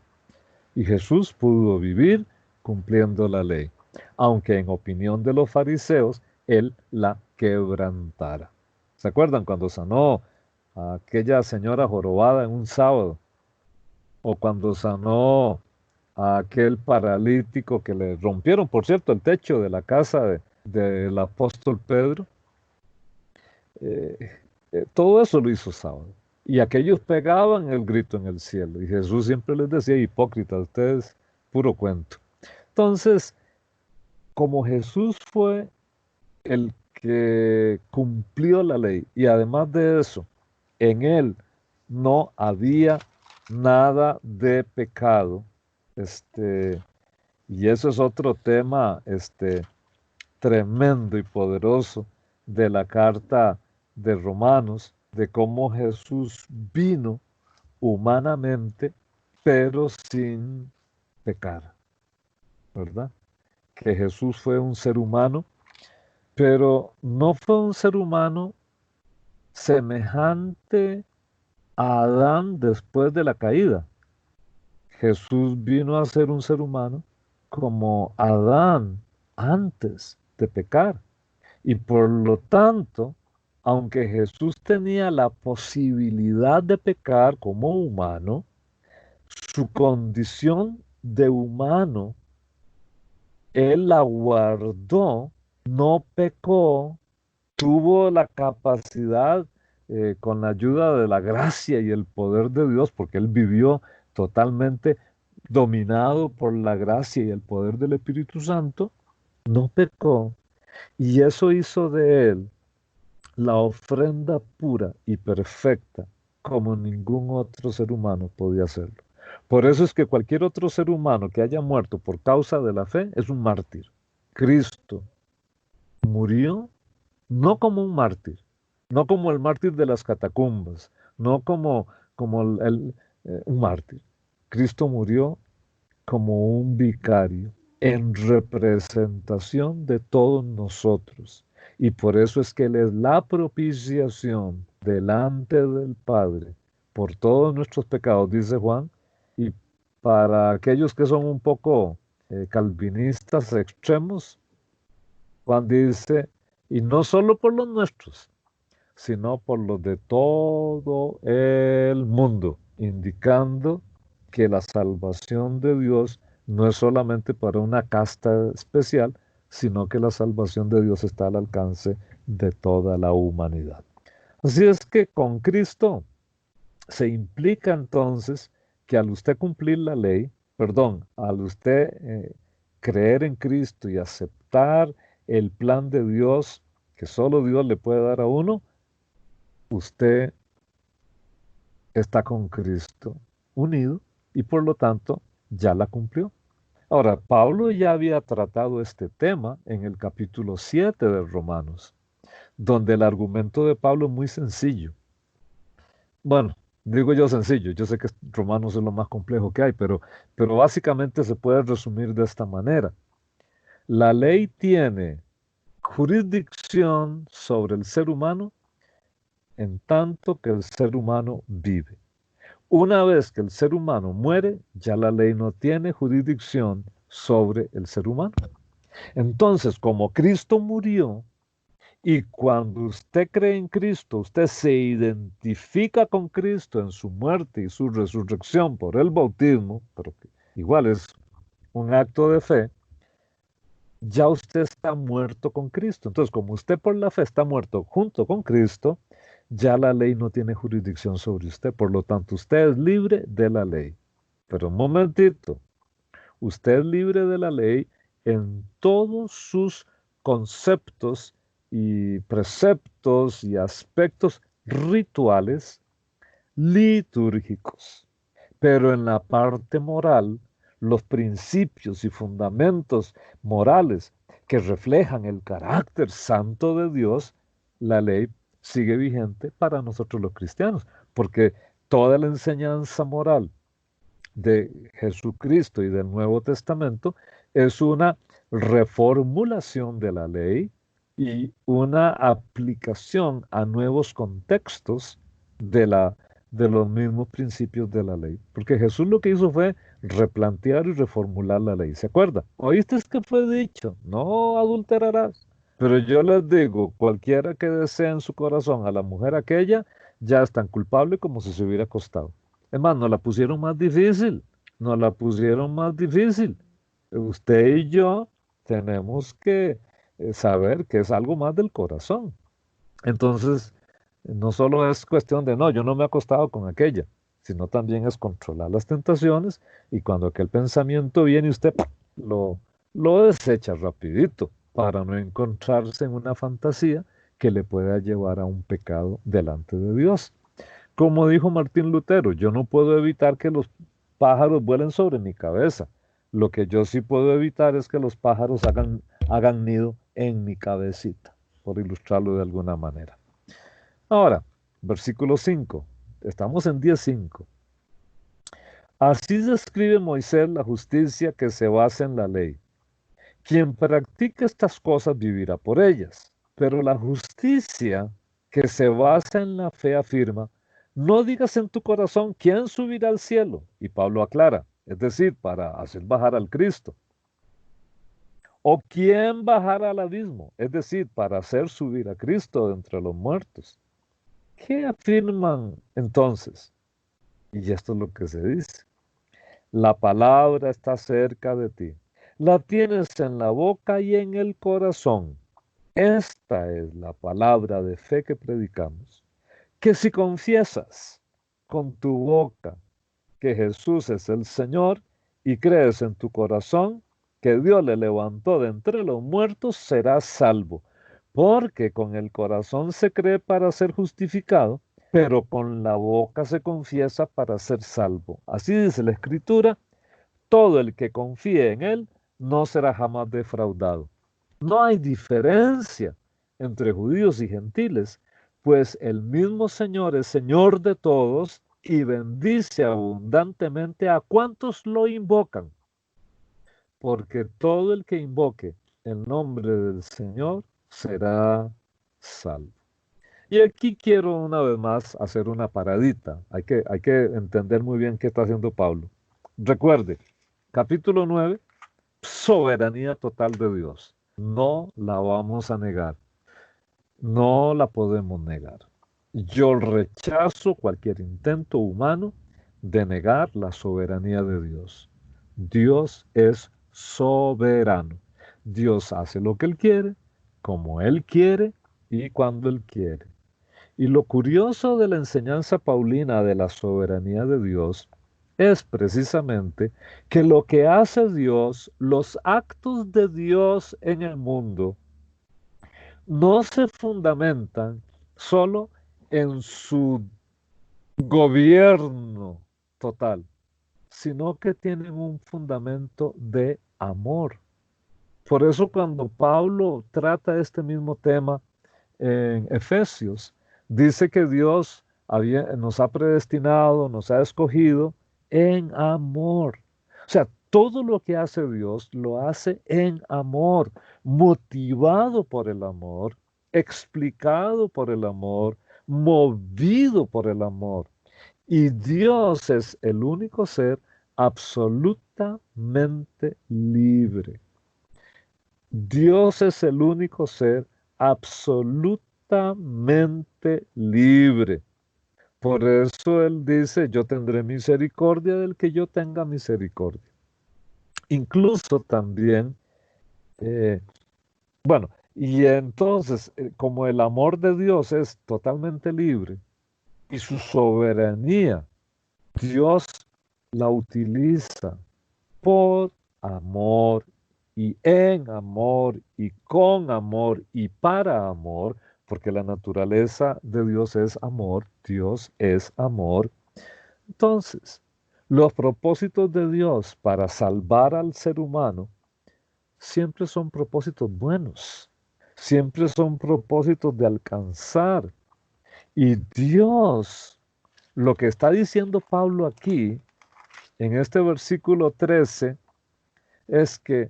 Y Jesús pudo vivir cumpliendo la ley, aunque en opinión de los fariseos, él la quebrantara. ¿Se acuerdan cuando sanó a aquella señora jorobada en un sábado? O cuando sanó a aquel paralítico que le rompieron, por cierto, el techo de la casa del apóstol Pedro. Todo eso lo hizo sábado. Y aquellos pegaban el grito en el cielo. Y Jesús siempre les decía, hipócritas, ustedes, puro cuento. Entonces, como Jesús fue el que cumplió la ley, y además de eso, en él no había nada de pecado, y eso es otro tema tremendo y poderoso de la carta de Romanos, de cómo Jesús vino humanamente, pero sin pecar, ¿verdad? Que Jesús fue un ser humano, pero no fue un ser humano semejante a Adán después de la caída. Jesús vino a ser un ser humano como Adán antes de pecar. Y por lo tanto, aunque Jesús tenía la posibilidad de pecar como humano, su condición de humano, él la guardó, no pecó, tuvo la capacidad, con la ayuda de la gracia y el poder de Dios, porque él vivió totalmente dominado por la gracia y el poder del Espíritu Santo, no pecó. Y eso hizo de él la ofrenda pura y perfecta como ningún otro ser humano podía hacerlo. Por eso es que cualquier otro ser humano que haya muerto por causa de la fe es un mártir. Cristo murió no como un mártir, no como el mártir de las catacumbas, no como un mártir. Cristo murió como un vicario en representación de todos nosotros. Y por eso es que Él es la propiciación delante del Padre por todos nuestros pecados, dice Juan. Y para aquellos que son un poco calvinistas extremos, Juan dice, y no solo por los nuestros, sino por los de todo el mundo, indicando que la salvación de Dios no es solamente para una casta especial, sino que la salvación de Dios está al alcance de toda la humanidad. Así es que con Cristo se implica entonces que al usted cumplir la ley, al usted creer en Cristo y aceptar el plan de Dios que solo Dios le puede dar a uno, usted está con Cristo unido y por lo tanto ya la cumplió. Ahora, Pablo ya había tratado este tema en el capítulo 7 de Romanos, donde el argumento de Pablo es muy sencillo. Bueno, digo yo sencillo, yo sé que Romanos es lo más complejo que hay, pero básicamente se puede resumir de esta manera. La ley tiene jurisdicción sobre el ser humano en tanto que el ser humano vive. Una vez que el ser humano muere, ya la ley no tiene jurisdicción sobre el ser humano. Entonces, como Cristo murió, y cuando usted cree en Cristo, usted se identifica con Cristo en su muerte y su resurrección por el bautismo, pero que igual es un acto de fe, ya usted está muerto con Cristo. Entonces, como usted por la fe está muerto junto con Cristo, ya la ley no tiene jurisdicción sobre usted. Por lo tanto, usted es libre de la ley. Pero un momentito, usted es libre de la ley en todos sus conceptos y preceptos y aspectos rituales litúrgicos. Pero en la parte moral, los principios y fundamentos morales que reflejan el carácter santo de Dios, la ley sigue vigente para nosotros los cristianos, porque toda la enseñanza moral de Jesucristo y del Nuevo Testamento es una reformulación de la ley y una aplicación a nuevos contextos de los mismos principios de la ley. Porque Jesús lo que hizo fue replantear y reformular la ley. ¿Se acuerda? ¿Oíste que fue dicho? No adulterarás. Pero yo les digo, cualquiera que desee en su corazón a la mujer aquella, ya es tan culpable como si se hubiera acostado. Es más, nos la pusieron más difícil. Nos la pusieron más difícil. Usted y yo tenemos que saber que es algo más del corazón. Entonces, no solo es cuestión de, no, yo no me he acostado con aquella, sino también es controlar las tentaciones y cuando aquel pensamiento viene usted lo desecha rapidito para no encontrarse en una fantasía que le pueda llevar a un pecado delante de Dios. Como dijo Martín Lutero, yo no puedo evitar que los pájaros vuelen sobre mi cabeza. Lo que yo sí puedo evitar es que los pájaros hagan nido en mi cabecita, por ilustrarlo de alguna manera. Ahora, versículo 5. Estamos en 10:5. Así describe Moisés la justicia que se basa en la ley. Quien practica estas cosas vivirá por ellas. Pero la justicia que se basa en la fe afirma, no digas en tu corazón quién subirá al cielo. Y Pablo aclara, es decir, para hacer bajar al Cristo. O quién bajará al abismo, es decir, para hacer subir a Cristo de entre los muertos. ¿Qué afirman entonces? Y esto es lo que se dice. La palabra está cerca de ti. La tienes en la boca y en el corazón. Esta es la palabra de fe que predicamos. Que si confiesas con tu boca que Jesús es el Señor y crees en tu corazón que Dios le levantó de entre los muertos, serás salvo. Porque con el corazón se cree para ser justificado, pero con la boca se confiesa para ser salvo. Así dice la Escritura, todo el que confíe en Él no será jamás defraudado. No hay diferencia entre judíos y gentiles, pues el mismo Señor es Señor de todos y bendice abundantemente a cuantos lo invocan. Porque todo el que invoque el nombre del Señor será salvo. Y aquí quiero una vez más hacer una paradita. Hay que entender muy bien qué está haciendo Pablo. Recuerde, capítulo 9, soberanía total de Dios. No la vamos a negar. No la podemos negar. Yo rechazo cualquier intento humano de negar la soberanía de Dios. Dios es soberano. Dios hace lo que Él quiere, como Él quiere y cuando Él quiere. Y lo curioso de la enseñanza paulina de la soberanía de Dios es precisamente que lo que hace Dios, los actos de Dios en el mundo, no se fundamentan solo en su gobierno total, sino que tienen un fundamento de amor. Por eso cuando Pablo trata este mismo tema en Efesios, dice que Dios nos ha predestinado, nos ha escogido en amor. O sea, todo lo que hace Dios lo hace en amor, motivado por el amor, explicado por el amor, movido por el amor. Y Dios es el único ser absolutamente libre. Dios es el único ser absolutamente libre. Por eso Él dice, yo tendré misericordia del que yo tenga misericordia. Incluso también, bueno, y entonces, como el amor de Dios es totalmente libre y su soberanía, Dios la utiliza por amor y en amor y con amor y para amor, porque la naturaleza de Dios es amor, Dios es amor. Entonces, los propósitos de Dios para salvar al ser humano siempre son propósitos buenos, siempre son propósitos de alcanzar. Y Dios Lo que está diciendo Pablo aquí, en este versículo 13, es que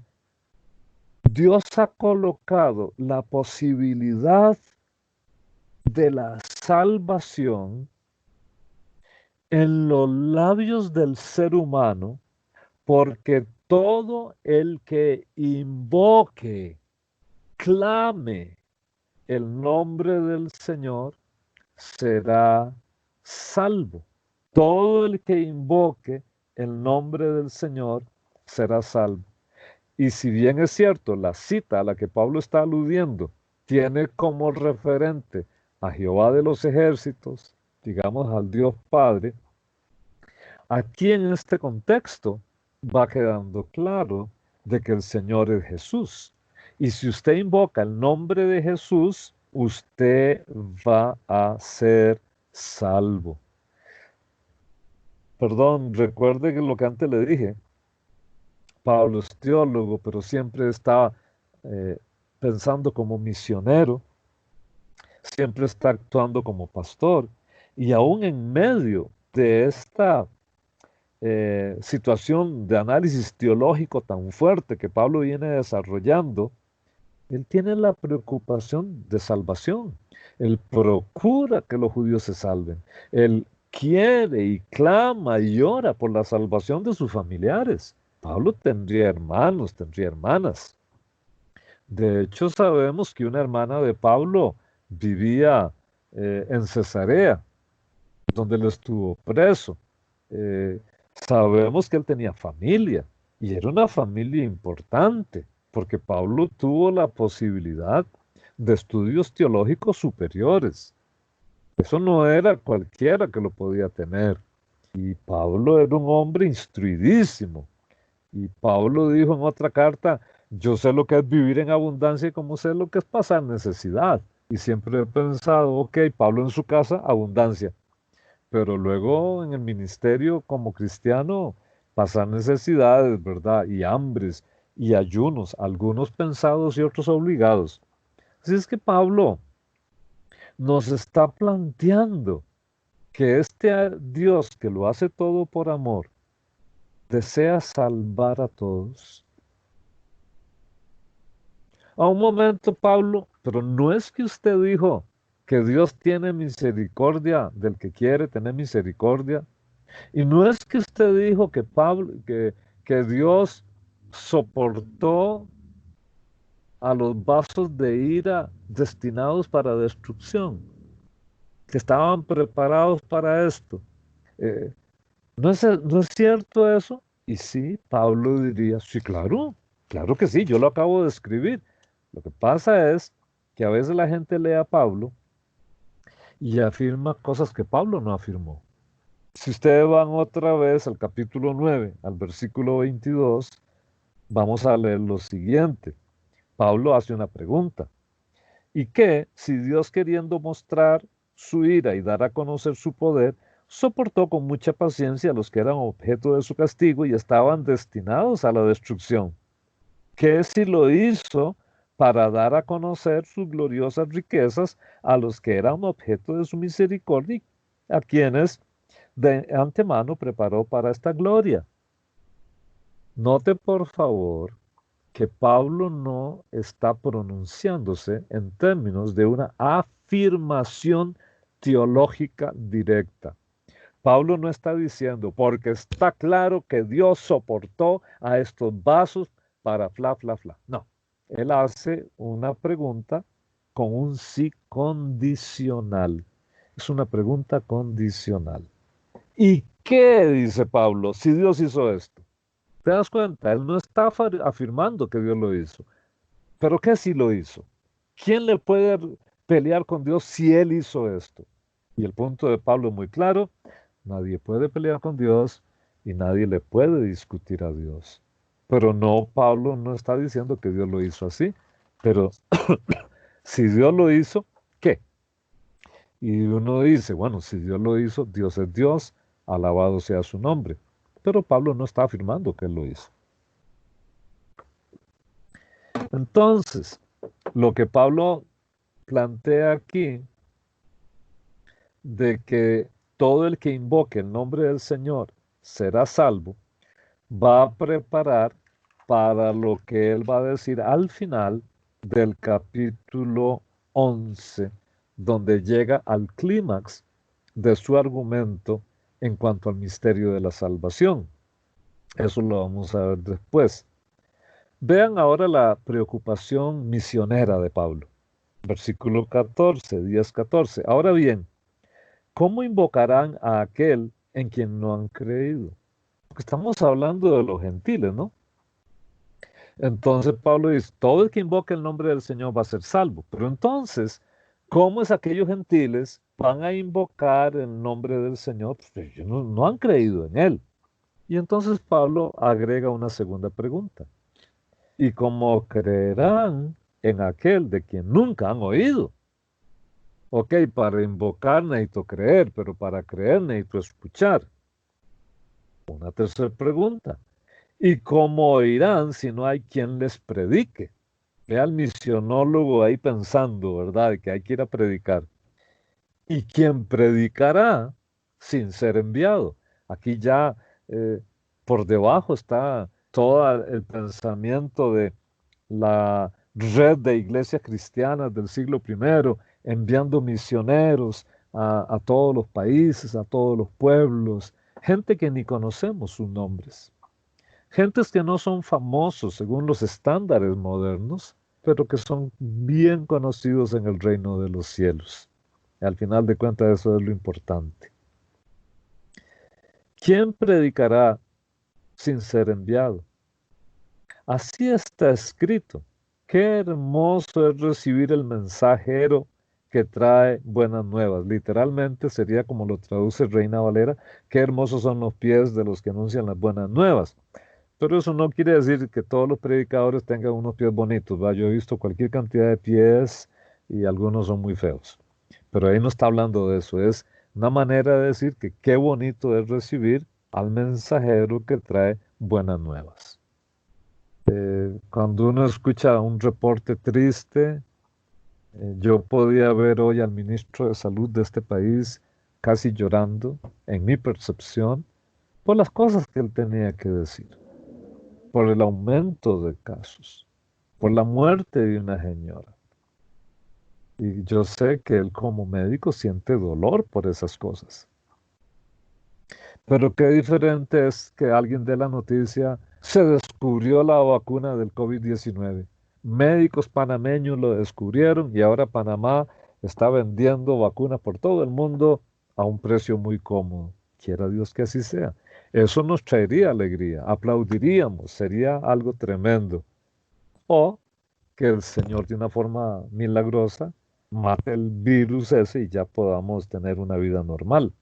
Dios ha colocado la posibilidad de la salvación en los labios del ser humano, porque todo el que invoque, clame el nombre del Señor, será salvo. Todo el que invoque el nombre del Señor será salvo. Y si bien es cierto, la cita a la que Pablo está aludiendo tiene como referente a Jehová de los ejércitos, digamos al Dios Padre, aquí en este contexto va quedando claro de que el Señor es Jesús. Y si usted invoca el nombre de Jesús, usted va a ser salvo. Perdón, recuerde que lo que antes le dije. Pablo es teólogo, pero siempre está eh, pensando como misionero, siempre está actuando como pastor. Y aún en medio de esta situación de análisis teológico tan fuerte que Pablo viene desarrollando, él tiene la preocupación de salvación. Él procura que los judíos se salven. Él quiere y clama y ora por la salvación de sus familiares. Pablo tendría hermanos, tendría hermanas. De hecho, sabemos que una hermana de Pablo vivía en Cesarea, donde él estuvo preso. Eh, Sabemos que él tenía familia y era una familia importante, porque Pablo tuvo la posibilidad de estudios teológicos superiores. Eso no era cualquiera que lo podía tener. Y Pablo era un hombre instruidísimo. Y Pablo dijo en otra carta, yo sé lo que es vivir en abundancia y como sé lo que es pasar necesidad. Y siempre he pensado, ok, Pablo en su casa, abundancia. Pero luego en el ministerio como cristiano, pasar necesidades, ¿verdad? Y hambres y ayunos, algunos pensados y otros obligados. Así es que Pablo nos está planteando que este Dios que lo hace todo por amor, desea salvar a todos. A un momento, Pablo, pero no es que usted dijo que Dios tiene misericordia del que quiere tener misericordia. Y no es que usted dijo que que Dios soportó a los vasos de ira destinados para destrucción, que estaban preparados para esto. Eh, ¿No es cierto eso? Y sí, Pablo diría, sí, claro, claro que sí, yo lo acabo de escribir. Lo que pasa es que a veces la gente lee a Pablo y afirma cosas que Pablo no afirmó. Si ustedes van otra vez al capítulo 9, al versículo 22, vamos a leer lo siguiente. Pablo hace una pregunta. ¿Y qué si Dios, queriendo mostrar su ira y dar a conocer su poder, soportó con mucha paciencia a los que eran objeto de su castigo y estaban destinados a la destrucción? ¿Qué si lo hizo para dar a conocer sus gloriosas riquezas a los que eran objeto de su misericordia, a quienes de antemano preparó para esta gloria? Note por favor que Pablo no está pronunciándose en términos de una afirmación teológica directa. Pablo no está diciendo, porque está claro que Dios soportó a estos vasos para fla, fla, fla. No, él hace una pregunta con un sí condicional. Es una pregunta condicional. ¿Y qué dice Pablo si Dios hizo esto? ¿Te das cuenta? Él no está afirmando que Dios lo hizo. ¿Pero qué si lo hizo? ¿Quién le puede pelear con Dios si él hizo esto? Y el punto de Pablo es muy claro. Nadie puede pelear con Dios y nadie le puede discutir a Dios. Pero no, Pablo no está diciendo que Dios lo hizo así. Pero si Dios lo hizo, ¿qué? Y uno dice, bueno, si Dios lo hizo, Dios es Dios, alabado sea su nombre. Pero Pablo no está afirmando que él lo hizo. Entonces, lo que Pablo plantea aquí de que todo el que invoque el nombre del Señor será salvo, va a preparar para lo que él va a decir al final del capítulo 11, donde llega al clímax de su argumento en cuanto al misterio de la salvación. Eso lo vamos a ver después. Vean ahora la preocupación misionera de Pablo. Versículo 14, 10, 14. Ahora bien, ¿cómo invocarán a aquel en quien no han creído? Porque estamos hablando de los gentiles, ¿no? Entonces Pablo dice, todo el que invoque el nombre del Señor va a ser salvo. Pero entonces, ¿cómo es aquellos gentiles van a invocar el nombre del Señor? Pues ellos no han creído en Él. Y entonces Pablo agrega una segunda pregunta. ¿Y cómo creerán en aquel de quien nunca han oído? Ok, para invocar necesito creer, pero para creer necesito escuchar. Una tercera pregunta. ¿Y cómo oirán si no hay quien les predique? Ve al misionólogo ahí pensando, ¿verdad? Que hay que ir a predicar. ¿Y quién predicará sin ser enviado? Aquí ya por debajo está todo el pensamiento de la red de iglesias cristianas del siglo I, enviando misioneros a todos los países, a todos los pueblos, gente que ni conocemos sus nombres. Gentes que no son famosos según los estándares modernos, pero que son bien conocidos en el reino de los cielos. Y al final de cuentas eso es lo importante. ¿Quién predicará sin ser enviado? Así está escrito. Qué hermoso es recibir el mensajero que trae buenas nuevas. Literalmente sería como lo traduce Reina Valera, qué hermosos son los pies de los que anuncian las buenas nuevas. Pero eso no quiere decir que todos los predicadores tengan unos pies bonitos, ¿va? Yo he visto cualquier cantidad de pies y algunos son muy feos. Pero ahí no está hablando de eso, es una manera de decir que qué bonito es recibir al mensajero que trae buenas nuevas. Cuando uno escucha un reporte triste, yo podía ver hoy al ministro de Salud de este país casi llorando, en mi percepción, por las cosas que él tenía que decir, por el aumento de casos, por la muerte de una señora. Y yo sé que él como médico siente dolor por esas cosas. Pero qué diferente es que alguien dé la noticia, se descubrió la vacuna del COVID-19. Médicos panameños lo descubrieron y ahora Panamá está vendiendo vacunas por todo el mundo a un precio muy cómodo. Quiera Dios que así sea. Eso nos traería alegría, aplaudiríamos, sería algo tremendo. O que el Señor de una forma milagrosa mate el virus ese y ya podamos tener una vida normal.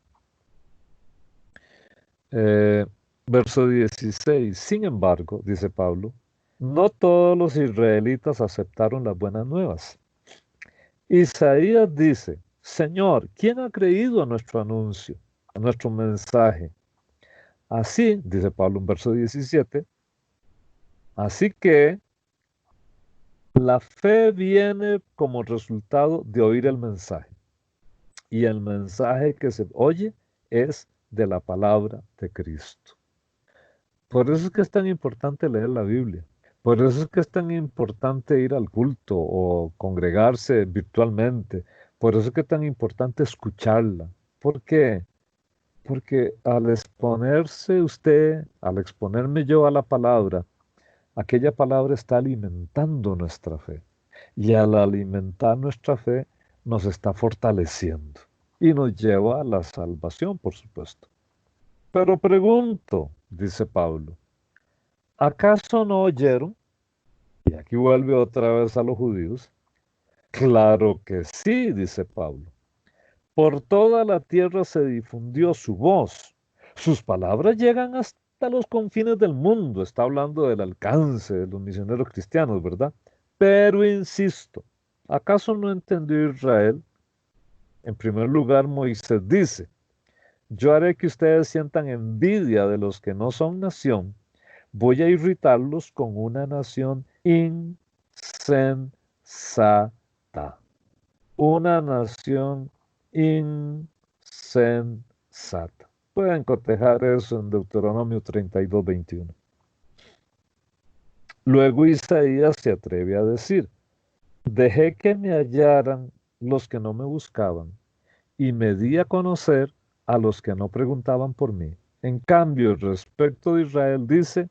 Eh, Verso 16. Sin embargo, dice Pablo, no todos los israelitas aceptaron las buenas nuevas. Isaías dice, Señor, ¿quién ha creído a nuestro anuncio, a nuestro mensaje? Así, dice Pablo en verso 17, así que la fe viene como resultado de oír el mensaje. Y el mensaje que se oye es de la palabra de Cristo. Por eso es que es tan importante leer la Biblia. Por eso es que es tan importante ir al culto o congregarse virtualmente. Por eso es que es tan importante escucharla. ¿Por qué? Porque al exponerse usted, al exponerme yo a la palabra, aquella palabra está alimentando nuestra fe. Y al alimentar nuestra fe, nos está fortaleciendo. Y nos lleva a la salvación, por supuesto. Pero pregunto, dice Pablo, ¿acaso no oyeron? Y aquí vuelve otra vez a los judíos. Claro que sí, dice Pablo. Por toda la tierra se difundió su voz. Sus palabras llegan hasta los confines del mundo. Está hablando del alcance de los misioneros cristianos, ¿verdad? Pero insisto, ¿acaso no entendió Israel? En primer lugar, Moisés dice, yo haré que ustedes sientan envidia de los que no son nación. Voy a irritarlos con una nación insensata. Una nación insensata. sata. Pueden cotejar eso en Deuteronomio 32:21. Luego Isaías se atreve a decir, dejé que me hallaran los que no me buscaban y me di a conocer a los que no preguntaban por mí. En cambio, respecto de Israel dice,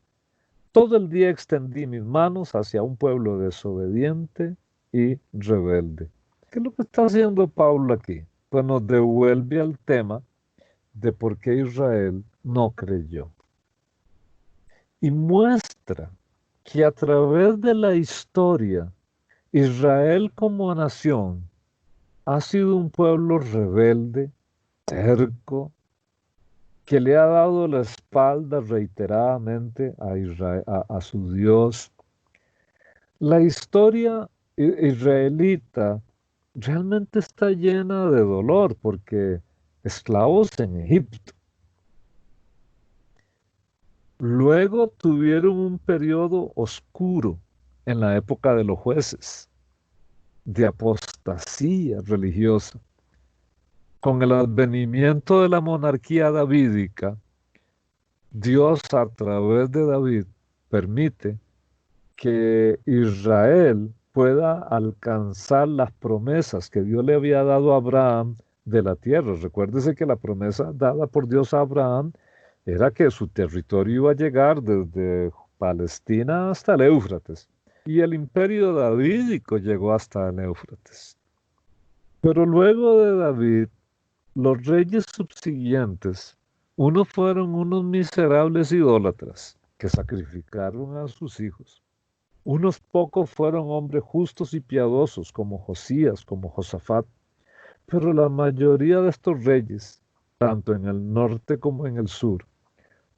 todo el día extendí mis manos hacia un pueblo desobediente y rebelde. ¿Qué es lo que está haciendo Pablo aquí? Pues nos devuelve al tema de por qué Israel no creyó. Y muestra que a través de la historia, Israel como nación ha sido un pueblo rebelde, terco, que le ha dado la espalda reiteradamente a Israel, a su Dios. La historia israelita realmente está llena de dolor porque esclavos en Egipto. Luego tuvieron un periodo oscuro en la época de los jueces, de apostasía religiosa. Con el advenimiento de la monarquía davídica, Dios a través de David permite que Israel pueda alcanzar las promesas que Dios le había dado a Abraham de la tierra. Recuérdese que la promesa dada por Dios a Abraham era que su territorio iba a llegar desde Palestina hasta el Éufrates. Y el imperio davídico llegó hasta el Éufrates. Pero luego de David, los reyes subsiguientes, unos fueron unos miserables idólatras que sacrificaron a sus hijos. Unos pocos fueron hombres justos y piadosos, como Josías, como Josafat, pero la mayoría de estos reyes, tanto en el norte como en el sur,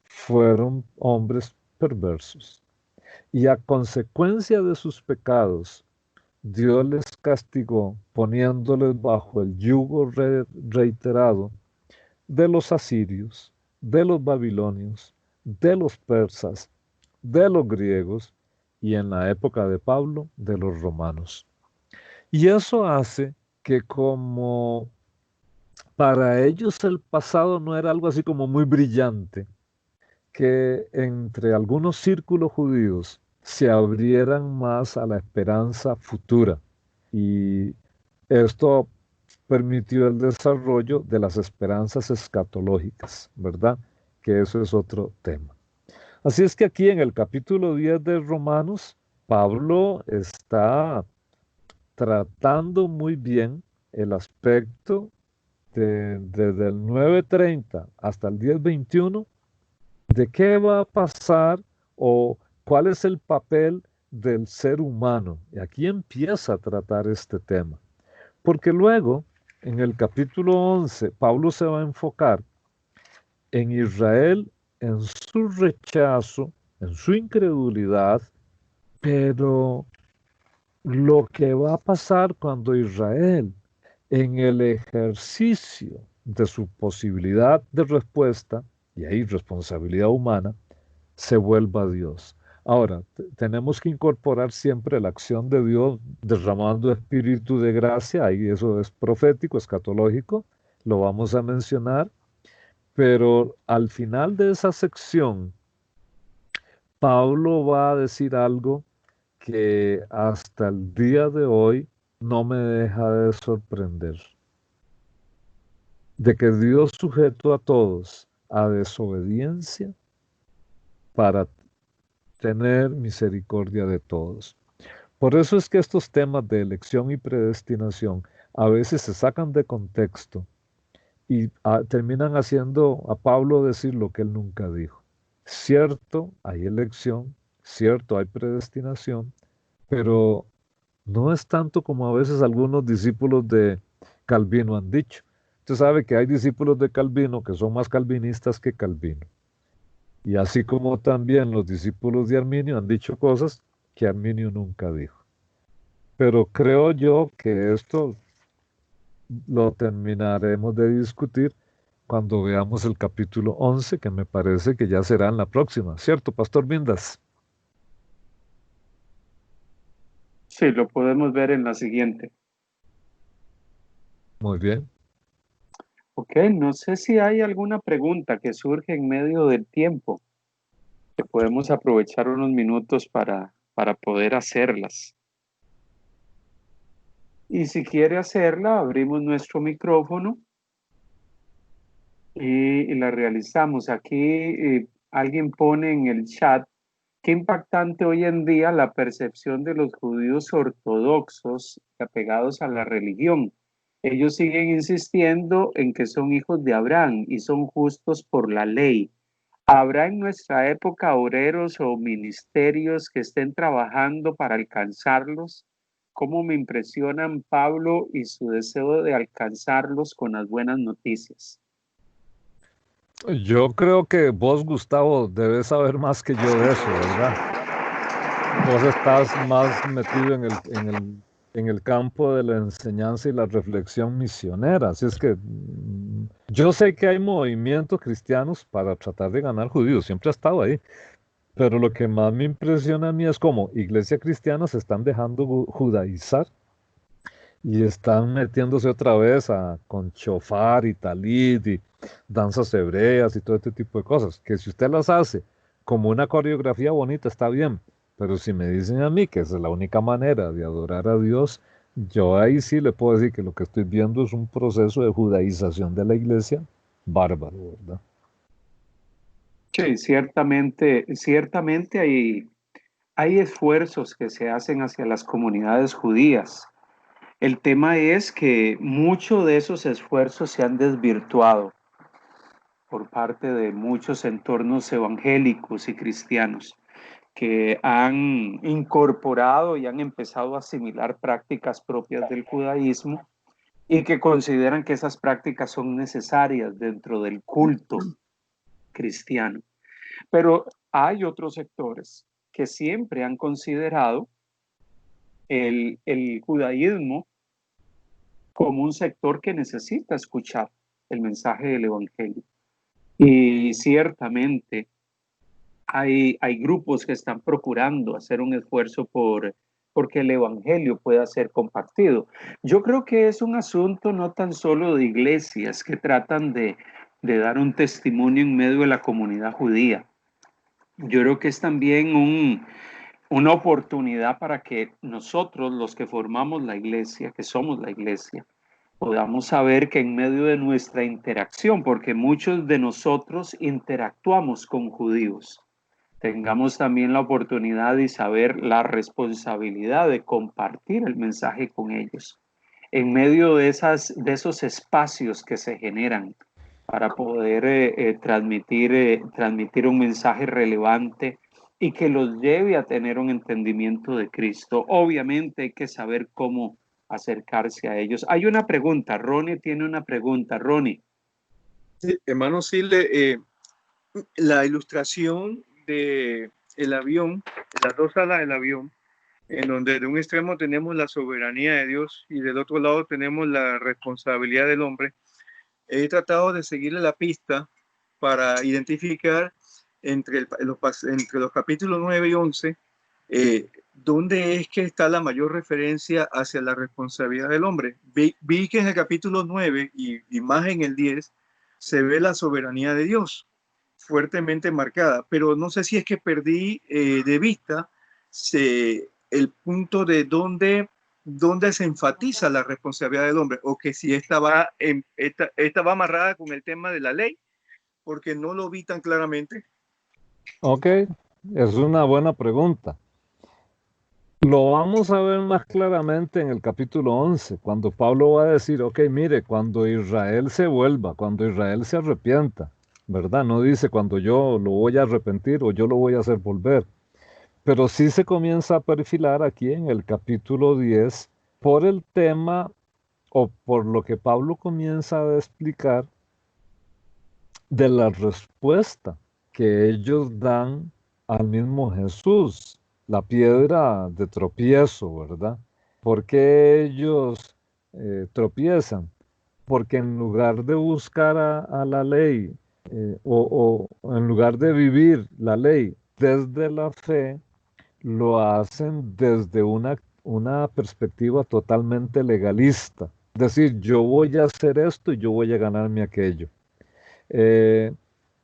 fueron hombres perversos. Y a consecuencia de sus pecados, Dios les castigó poniéndoles bajo el yugo reiterado de los asirios, de los babilonios, de los persas, de los griegos y en la época de Pablo, de los romanos. Y eso hace que como para ellos el pasado no era algo así como muy brillante, que entre algunos círculos judíos se abrieran más a la esperanza futura. Y esto permitió el desarrollo de las esperanzas escatológicas, ¿verdad? Que eso es otro tema. Así es que aquí en el capítulo 10 de Romanos, Pablo está tratando muy bien el aspecto desde el 9:30 hasta el 10:21 de qué va a pasar o cuál es el papel del ser humano. Y aquí empieza a tratar este tema. Porque luego, en el capítulo 11, Pablo se va a enfocar en Israel, en su rechazo, en su incredulidad, pero lo que va a pasar cuando Israel, en el ejercicio de su posibilidad de respuesta, y ahí responsabilidad humana, se vuelva a Dios. Ahora, tenemos que incorporar siempre la acción de Dios derramando espíritu de gracia, ahí eso es profético, escatológico, lo vamos a mencionar, pero al final de esa sección, Pablo va a decir algo que hasta el día de hoy no me deja de sorprender, de que Dios sujetó a todos a desobediencia para tener misericordia de todos. Por eso es que estos temas de elección y predestinación a veces se sacan de contexto y terminan haciendo a Pablo decir lo que él nunca dijo. Cierto, hay elección, cierto, hay predestinación, pero no es tanto como a veces algunos discípulos de Calvino han dicho. Usted sabe que hay discípulos de Calvino que son más calvinistas que Calvino. Y así como también los discípulos de Arminio han dicho cosas que Arminio nunca dijo. Pero creo yo que esto lo terminaremos de discutir cuando veamos el capítulo 11, que me parece que ya será en la próxima, ¿cierto, Pastor Vindas? Sí, lo podemos ver en la siguiente. Muy bien. Ok, no sé si hay alguna pregunta que surge en medio del tiempo, que podemos aprovechar unos minutos para poder hacerlas. Y si quiere hacerla, abrimos nuestro micrófono y la realizamos. Aquí alguien pone en el chat: qué impactante hoy en día la percepción de los judíos ortodoxos apegados a la religión. Ellos siguen insistiendo en que son hijos de Abraham y son justos por la ley. ¿Habrá en nuestra época obreros o ministerios que estén trabajando para alcanzarlos? ¿Cómo me impresionan Pablo y su deseo de alcanzarlos con las buenas noticias? Yo creo que vos, Gustavo, debes saber más que yo de eso, ¿verdad? Vos estás más metido en el campo de la enseñanza y la reflexión misionera. Así es que yo sé que hay movimientos cristianos para tratar de ganar judíos, siempre ha estado ahí. Pero lo que más me impresiona a mí es cómo iglesia cristiana se están dejando judaizar y están metiéndose otra vez con chofar y talit y danzas hebreas y todo este tipo de cosas, que si usted las hace como una coreografía bonita está bien, pero si me dicen a mí que esa es la única manera de adorar a Dios, yo ahí sí le puedo decir que lo que estoy viendo es un proceso de judaización de la iglesia bárbaro, ¿verdad? Sí, ciertamente hay esfuerzos que se hacen hacia las comunidades judías. El tema es que muchos de esos esfuerzos se han desvirtuado por parte de muchos entornos evangélicos y cristianos que han incorporado y han empezado a asimilar prácticas propias del judaísmo y que consideran que esas prácticas son necesarias dentro del culto cristiano. Pero hay otros sectores que siempre han considerado el judaísmo como un sector que necesita escuchar el mensaje del evangelio. Y ciertamente hay grupos que están procurando hacer un esfuerzo porque el evangelio pueda ser compartido. Yo creo que es un asunto no tan solo de iglesias que tratan de dar un testimonio en medio de la comunidad judía. Yo creo que es también una oportunidad para que nosotros, los que formamos la iglesia, que somos la iglesia, podamos saber que en medio de nuestra interacción, porque muchos de nosotros interactuamos con judíos, tengamos también la oportunidad de saber la responsabilidad de compartir el mensaje con ellos. En medio de esos espacios que se generan para poder transmitir un mensaje relevante y que los lleve a tener un entendimiento de Cristo. Obviamente hay que saber cómo acercarse a ellos. Hay una pregunta, Ronnie tiene una pregunta. Ronnie. Sí, hermano Sile, la ilustración de el avión, las dos alas del avión, en donde de un extremo tenemos la soberanía de Dios y del otro lado tenemos la responsabilidad del hombre. He tratado de seguirle la pista para identificar entre los capítulos 9 y 11 dónde es que está la mayor referencia hacia la responsabilidad del hombre. Vi que en el capítulo 9 y más en el 10 se ve la soberanía de Dios fuertemente marcada, pero no sé si es que perdí de vista el punto de dónde se enfatiza la responsabilidad del hombre, o que si esta va amarrada con el tema de la ley, porque no lo vi tan claramente. Ok, es una buena pregunta. Lo vamos a ver más claramente en el capítulo 11, cuando Pablo va a decir, ok, mire, cuando Israel se vuelva, cuando Israel se arrepienta, ¿verdad? No dice cuando yo lo voy a arrepentir o yo lo voy a hacer volver, pero sí se comienza a perfilar aquí en el capítulo 10 por el tema o por lo que Pablo comienza a explicar de la respuesta que ellos dan al mismo Jesús, la piedra de tropiezo, ¿verdad? ¿Por qué ellos tropiezan? Porque en lugar de buscar a la ley o en lugar de vivir la ley desde la fe, lo hacen desde una perspectiva totalmente legalista. Decir, yo voy a hacer esto y yo voy a ganarme aquello. Eh,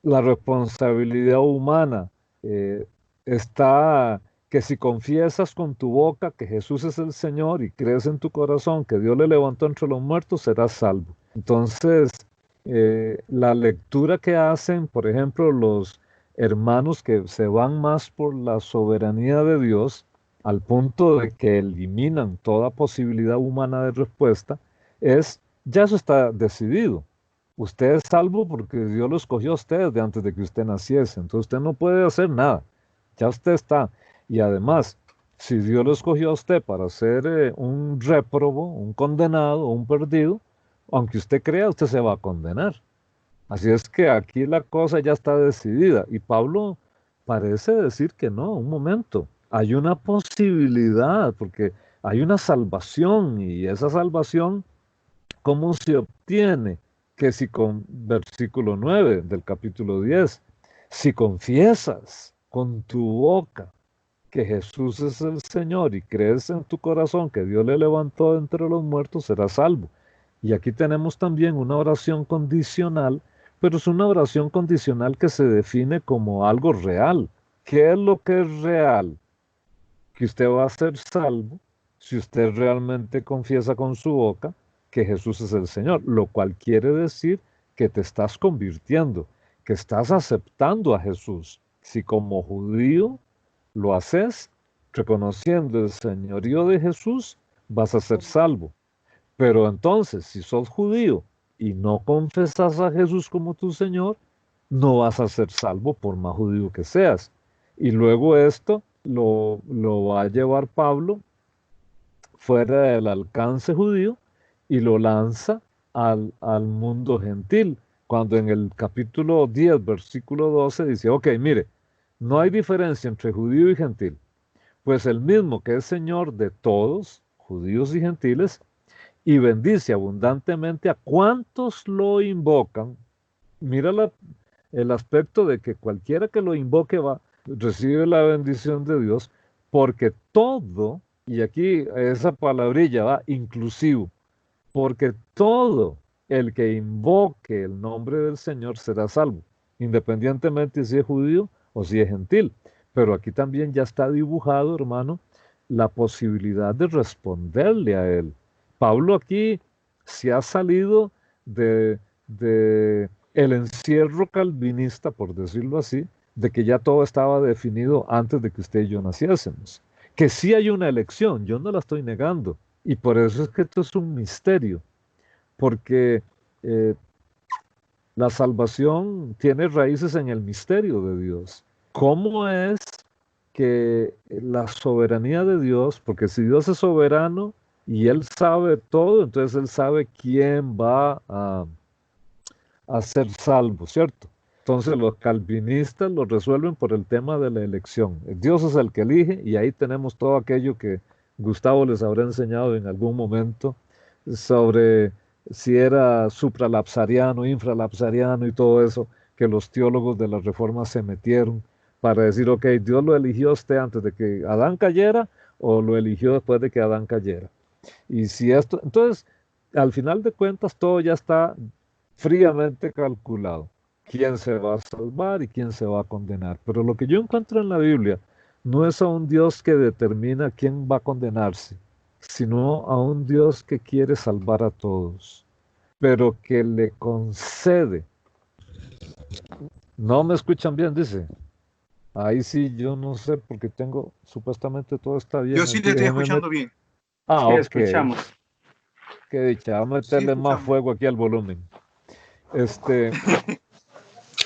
la responsabilidad humana eh, está que si confiesas con tu boca que Jesús es el Señor y crees en tu corazón que Dios le levantó entre los muertos, serás salvo. Entonces, la lectura que hacen, por ejemplo, los hermanos que se van más por la soberanía de Dios, al punto de que eliminan toda posibilidad humana de respuesta, ya eso está decidido. Usted es salvo porque Dios lo escogió a usted de antes de que usted naciese. Entonces usted no puede hacer nada. Ya usted está. Y además, si Dios lo escogió a usted para ser un réprobo, un condenado, un perdido, aunque usted crea, usted se va a condenar. Así es que aquí la cosa ya está decidida. Y Pablo parece decir que no, un momento. Hay una posibilidad, porque hay una salvación y esa salvación, ¿cómo se obtiene? Que si con versículo 9 del capítulo 10, si confiesas con tu boca que Jesús es el Señor y crees en tu corazón que Dios le levantó de entre los muertos, serás salvo. Y aquí tenemos también una oración condicional, pero es una oración condicional que se define como algo real. ¿Qué es lo que es real? Que usted va a ser salvo si usted realmente confiesa con su boca que Jesús es el Señor, lo cual quiere decir que te estás convirtiendo, que estás aceptando a Jesús. Si como judío lo haces, reconociendo el señorío de Jesús, vas a ser salvo. Pero entonces, si sos judío y no confesas a Jesús como tu Señor, no vas a ser salvo por más judío que seas. Y luego esto lo va a llevar Pablo fuera del alcance judío y lo lanza al mundo gentil, cuando en el capítulo 10, versículo 12 dice, ok, mire, no hay diferencia entre judío y gentil, pues el mismo que es Señor de todos, judíos y gentiles, y bendice abundantemente a cuantos lo invocan. Mira el aspecto de que cualquiera que lo invoque recibe la bendición de Dios, porque todo, y aquí esa palabrilla va inclusivo, porque todo el que invoque el nombre del Señor será salvo, independientemente si es judío o si es gentil. Pero aquí también ya está dibujado, hermano, la posibilidad de responderle a él. Pablo aquí se ha salido de el encierro calvinista, por decirlo así, de que ya todo estaba definido antes de que usted y yo naciésemos. Que sí hay una elección, yo no la estoy negando. Y por eso es que esto es un misterio, porque eh, la salvación tiene raíces en el misterio de Dios. ¿Cómo es que la soberanía de Dios, porque si Dios es soberano y Él sabe todo, entonces Él sabe quién va a ser salvo, ¿cierto? Entonces los calvinistas lo resuelven por el tema de la elección. Dios es el que elige y ahí tenemos todo aquello que Gustavo les habrá enseñado en algún momento sobre si era supralapsariano, infralapsariano y todo eso, que los teólogos de la Reforma se metieron para decir, ok, Dios lo eligió a usted antes de que Adán cayera o lo eligió después de que Adán cayera. Y si esto, entonces, al final de cuentas, todo ya está fríamente calculado. Quién se va a salvar y quién se va a condenar. Pero lo que yo encuentro en la Biblia no es a un Dios que determina quién va a condenarse, sino a un Dios que quiere salvar a todos, pero que le concede. No me escuchan bien, dice. Ahí sí, yo no sé, porque tengo, supuestamente todo está bien Yo sí aquí. te estoy escuchando bien. Sí, Ok, escuchamos. qué dicha, vamos a Sí, meterle más escuchamos. fuego aquí al volumen.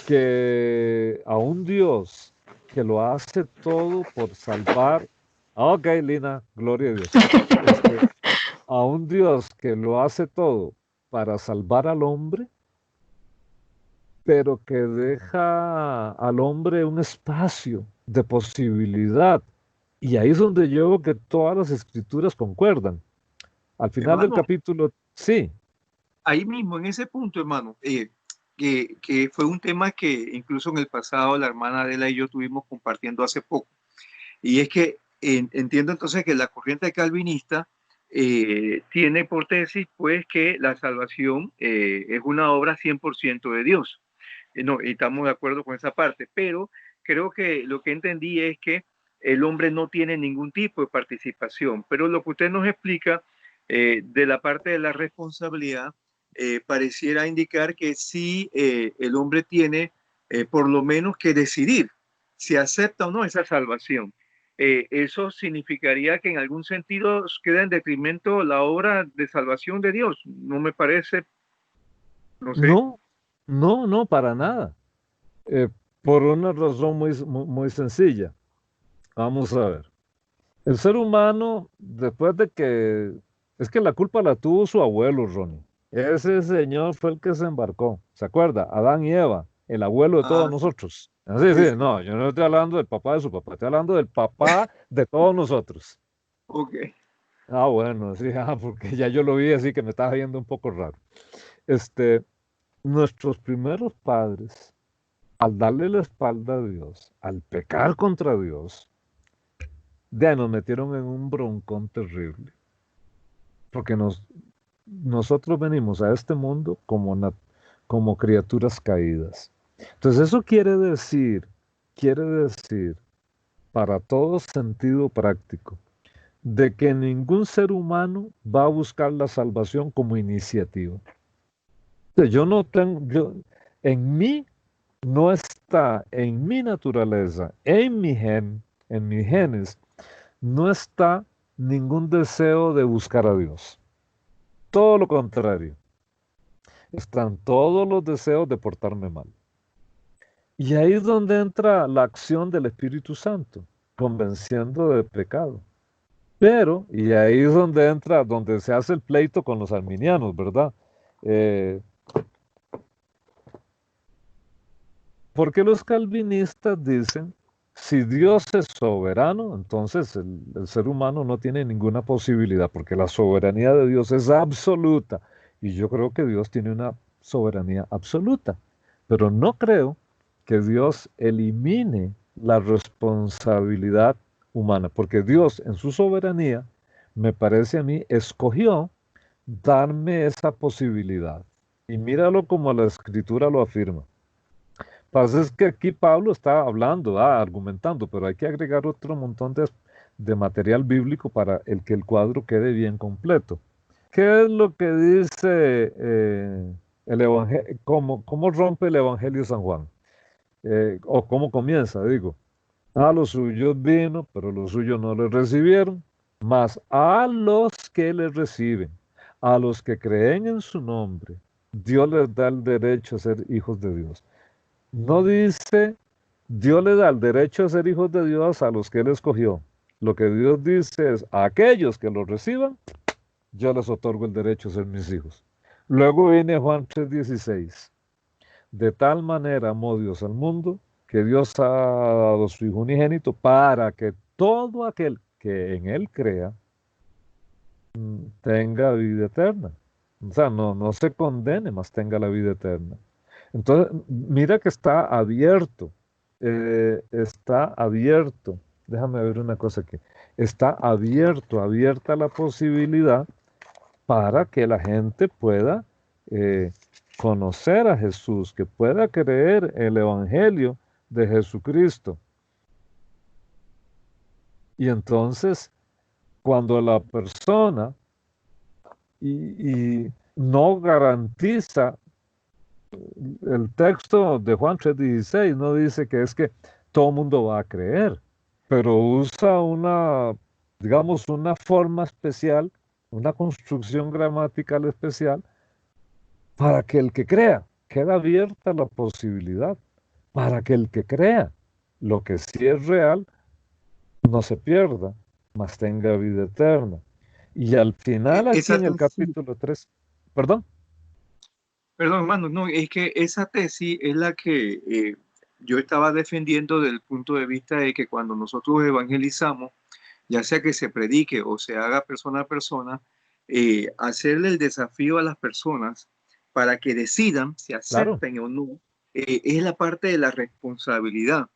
Que a un Dios que lo hace todo por salvar. Ok, Lina, gloria a Dios. A un Dios que lo hace todo para salvar al hombre, pero que deja al hombre un espacio de posibilidad. Y ahí es donde yo veo que todas las escrituras concuerdan. Al final del Hermano, capítulo, sí, ahí mismo, en ese punto, hermano, que fue un tema que incluso en el pasado la hermana Adela y yo estuvimos compartiendo hace poco. Y es que entiendo entonces que la corriente calvinista tiene por tesis pues que la salvación es una obra 100% de Dios. No, y estamos de acuerdo con esa parte, pero creo que lo que entendí es que el hombre no tiene ningún tipo de participación, pero lo que usted nos explica de la parte de la responsabilidad pareciera indicar que sí el hombre tiene por lo menos que decidir si acepta o no esa salvación. Eso significaría que en algún sentido queda en detrimento la obra de salvación de Dios. No me parece, no sé. No, no, no, para nada. Eh, por una razón muy sencilla. Vamos a ver. El ser humano, después de que... Es que la culpa la tuvo su abuelo, Ronnie. Ese señor fue el que se embarcó. ¿Se acuerda? Adán y Eva, el abuelo de todos Ah, nosotros. Así, sí, sí, sí. no, yo no estoy hablando del papá de su papá, estoy hablando del papá de todos nosotros. Ok. Ah, bueno, sí, porque ya yo lo vi así que me estaba viendo un poco raro. Este, nuestros primeros padres, al darle la espalda a Dios, al pecar contra Dios, ya nos metieron en un broncón terrible, porque nosotros venimos a este mundo como criaturas caídas. Entonces eso quiere decir, para todo sentido práctico, de que ningún ser humano va a buscar la salvación como iniciativa. Yo no tengo, en mí no está, en mi naturaleza, en mis genes, no está ningún deseo de buscar a Dios. Todo lo contrario, están todos los deseos de portarme mal. Y ahí es donde entra la acción del Espíritu Santo, convenciendo de pecado. Pero, y ahí es donde entra, donde se hace el pleito con los arminianos, ¿verdad? Eh, Porque los calvinistas dicen, si Dios es soberano, entonces el ser humano no tiene ninguna posibilidad, porque la soberanía de Dios es absoluta. Y yo creo que Dios tiene una soberanía absoluta, pero no creo que Dios elimine la responsabilidad humana, porque Dios en su soberanía, me parece a mí, escogió darme esa posibilidad. Y míralo como la escritura lo afirma. Pasa es que aquí Pablo está hablando, argumentando, pero hay que agregar otro montón de material bíblico para que el cuadro quede bien completo. ¿Qué es lo que dice el Evangelio? ¿Cómo rompe el Evangelio de San Juan? O cómo comienza, digo. A los suyos vino, pero los suyos no le recibieron, mas a los que le reciben, a los que creen en su nombre, Dios les da el derecho a ser hijos de Dios. No dice, Dios le da el derecho a ser hijos de Dios a los que Él escogió. Lo que Dios dice es, a aquellos que lo reciban, yo les otorgo el derecho a ser mis hijos. Luego viene Juan 3:16. De tal manera amó Dios al mundo, que Dios ha dado su Hijo unigénito para que todo aquel que en Él crea tenga vida eterna. O sea, no se condene, mas tenga la vida eterna. Entonces, mira que está abierto, déjame ver una cosa aquí, está abierta la posibilidad para que la gente pueda conocer a Jesús, que pueda creer el Evangelio de Jesucristo. Y entonces, cuando la persona y no garantiza. El texto de Juan 3:16 no dice que es que todo el mundo va a creer, pero usa digamos, una forma especial, una construcción gramatical especial para que el que crea, queda abierta la posibilidad, para que el que crea, lo que sí es real, no se pierda, mas tenga vida eterna. Y al final, aquí Esa en el tesis, capítulo 3, perdón. perdón, hermano, no, es que esa tesis es la que yo estaba defendiendo desde el punto de vista de que cuando nosotros evangelizamos, ya sea que se predique o se haga persona a persona, hacerle el desafío a las personas para que decidan si Claro, aceptan o no, es la parte de la responsabilidad,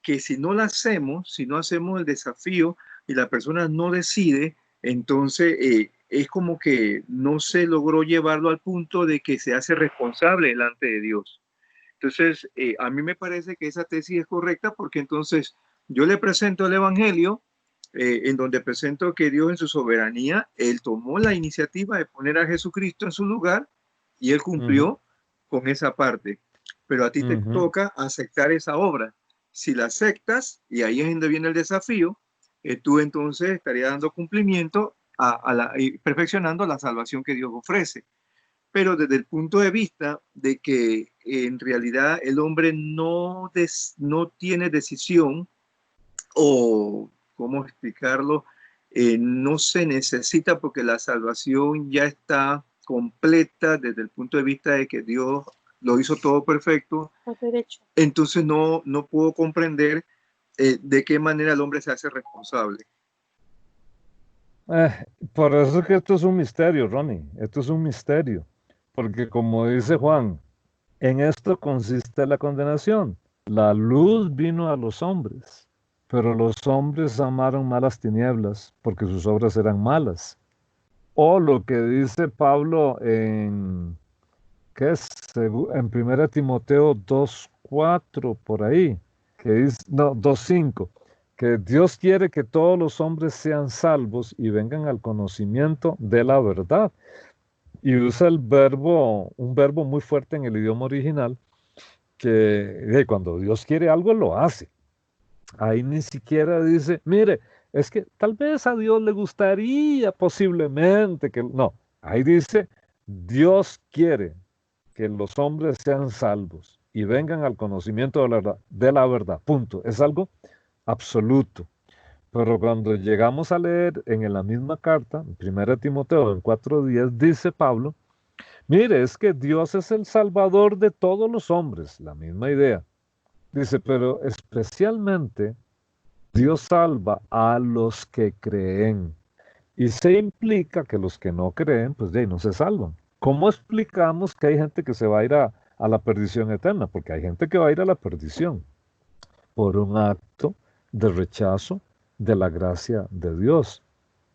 que si no la hacemos, si no hacemos el desafío y la persona no decide, entonces es como que no se logró llevarlo al punto de que se hace responsable delante de Dios. Entonces, a mí me parece que esa tesis es correcta porque entonces yo le presento el Evangelio en donde presento que Dios en su soberanía, Él tomó la iniciativa de poner a Jesucristo en su lugar y Él cumplió con esa parte. Pero a ti te toca aceptar esa obra. Si la aceptas, y ahí es donde viene el desafío, tú entonces estarías dando cumplimiento y perfeccionando la salvación que Dios ofrece. Pero desde el punto de vista de que en realidad el hombre no tiene decisión, o cómo explicarlo, no se necesita porque la salvación ya está completa desde el punto de vista de que Dios lo hizo todo perfecto. Entonces no puedo comprender de qué manera el hombre se hace responsable. Por eso es que esto es un misterio, Ronnie. Esto es un misterio. Porque como dice Juan, en esto consiste la condenación. La luz vino a los hombres, pero los hombres amaron malas tinieblas porque sus obras eran malas. O lo que dice Pablo en 1 Timoteo 2:4 por ahí, que dice, no, 2:5, que Dios quiere que todos los hombres sean salvos y vengan al conocimiento de la verdad. Y usa un verbo muy fuerte en el idioma original, que cuando Dios quiere algo lo hace. Ahí ni siquiera dice, mire, es que tal vez a Dios le gustaría posiblemente que... No, ahí dice, Dios quiere que los hombres sean salvos y vengan al conocimiento de la verdad. Punto. Es algo absoluto. Pero cuando llegamos a leer en la misma carta, en 1 Timoteo en 4:10, dice Pablo, mire, es que Dios es el salvador de todos los hombres, la misma idea. Dice, pero especialmente Dios salva a los que creen. Y se implica que los que no creen, pues no se salvan. ¿Cómo explicamos que hay gente que se va a ir a la perdición eterna? Porque hay gente que va a ir a la perdición por un acto de rechazo de la gracia de Dios.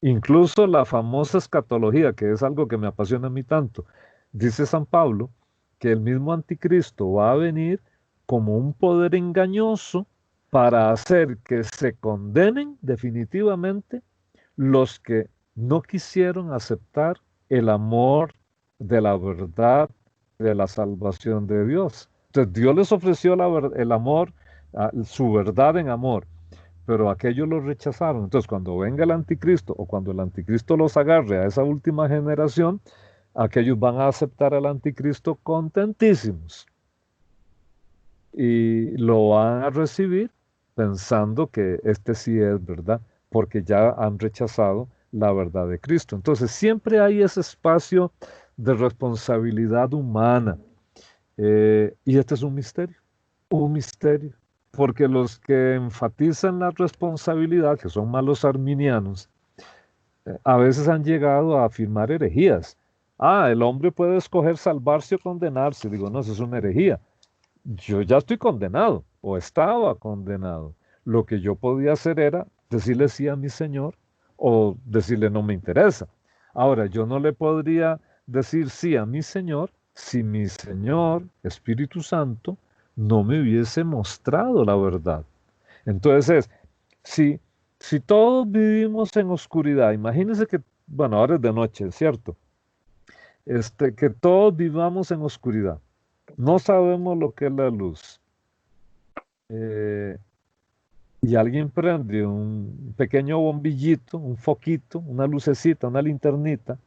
Incluso la famosa escatología, que es algo que me apasiona a mí tanto, dice San Pablo que el mismo anticristo va a venir como un poder engañoso para hacer que se condenen definitivamente los que no quisieron aceptar el amor de la verdad de la salvación de Dios. Entonces Dios les ofreció el amor, su verdad en amor, pero aquellos lo rechazaron. Entonces cuando venga el anticristo o cuando el anticristo los agarre a esa última generación, aquellos van a aceptar al anticristo contentísimos y lo van a recibir pensando que este sí es verdad, porque ya han rechazado la verdad de Cristo. Entonces siempre hay ese espacio de responsabilidad humana. Y este es un misterio, porque los que enfatizan la responsabilidad, que son malos arminianos, a veces han llegado a afirmar herejías. El hombre puede escoger salvarse o condenarse. Digo, no, eso es una herejía. Yo ya estoy condenado o estaba condenado. Lo que yo podía hacer era decirle sí a mi Señor o decirle no me interesa. Ahora, yo no le podría decir sí a mi Señor si mi Señor, Espíritu Santo, no me hubiese mostrado la verdad. Entonces, si todos vivimos en oscuridad, imagínense que, bueno, ahora es de noche, ¿cierto? Que todos vivamos en oscuridad. No sabemos lo que es la luz. Y alguien prende un pequeño bombillito, un foquito, una lucecita, una linternita.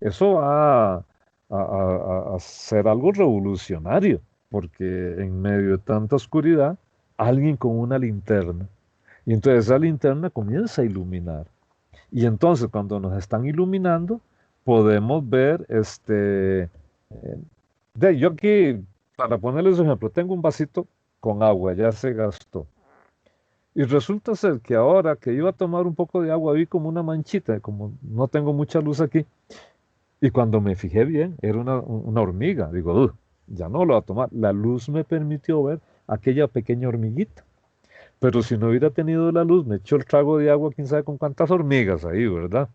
Eso va a ser algo revolucionario, porque en medio de tanta oscuridad, alguien con una linterna. Y entonces esa linterna comienza a iluminar. Y entonces cuando nos están iluminando, podemos ver yo aquí, para ponerles un ejemplo, tengo un vasito con agua, ya se gastó. Y resulta ser que ahora que iba a tomar un poco de agua, vi como una manchita, como no tengo mucha luz aquí. Y cuando me fijé bien, era una hormiga. Digo, ya no lo voy a tomar. La luz me permitió ver aquella pequeña hormiguita. Pero si no hubiera tenido la luz, me echó el trago de agua, quién sabe con cuántas hormigas ahí, ¿verdad?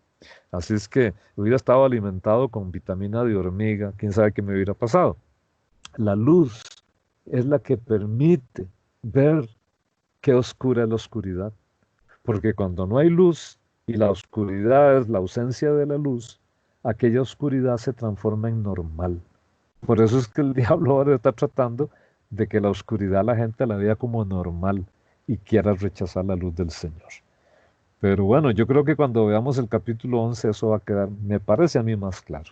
Así es que hubiera estado alimentado con vitamina de hormiga, quién sabe qué me hubiera pasado. La luz es la que permite ver qué oscura es la oscuridad, porque cuando no hay luz y la oscuridad es la ausencia de la luz, aquella oscuridad se transforma en normal. Por eso es que el diablo ahora está tratando de que la oscuridad la gente la vea como normal y quiera rechazar la luz del Señor. Pero bueno, yo creo que cuando veamos el capítulo 11 eso va a quedar, me parece a mí más claro.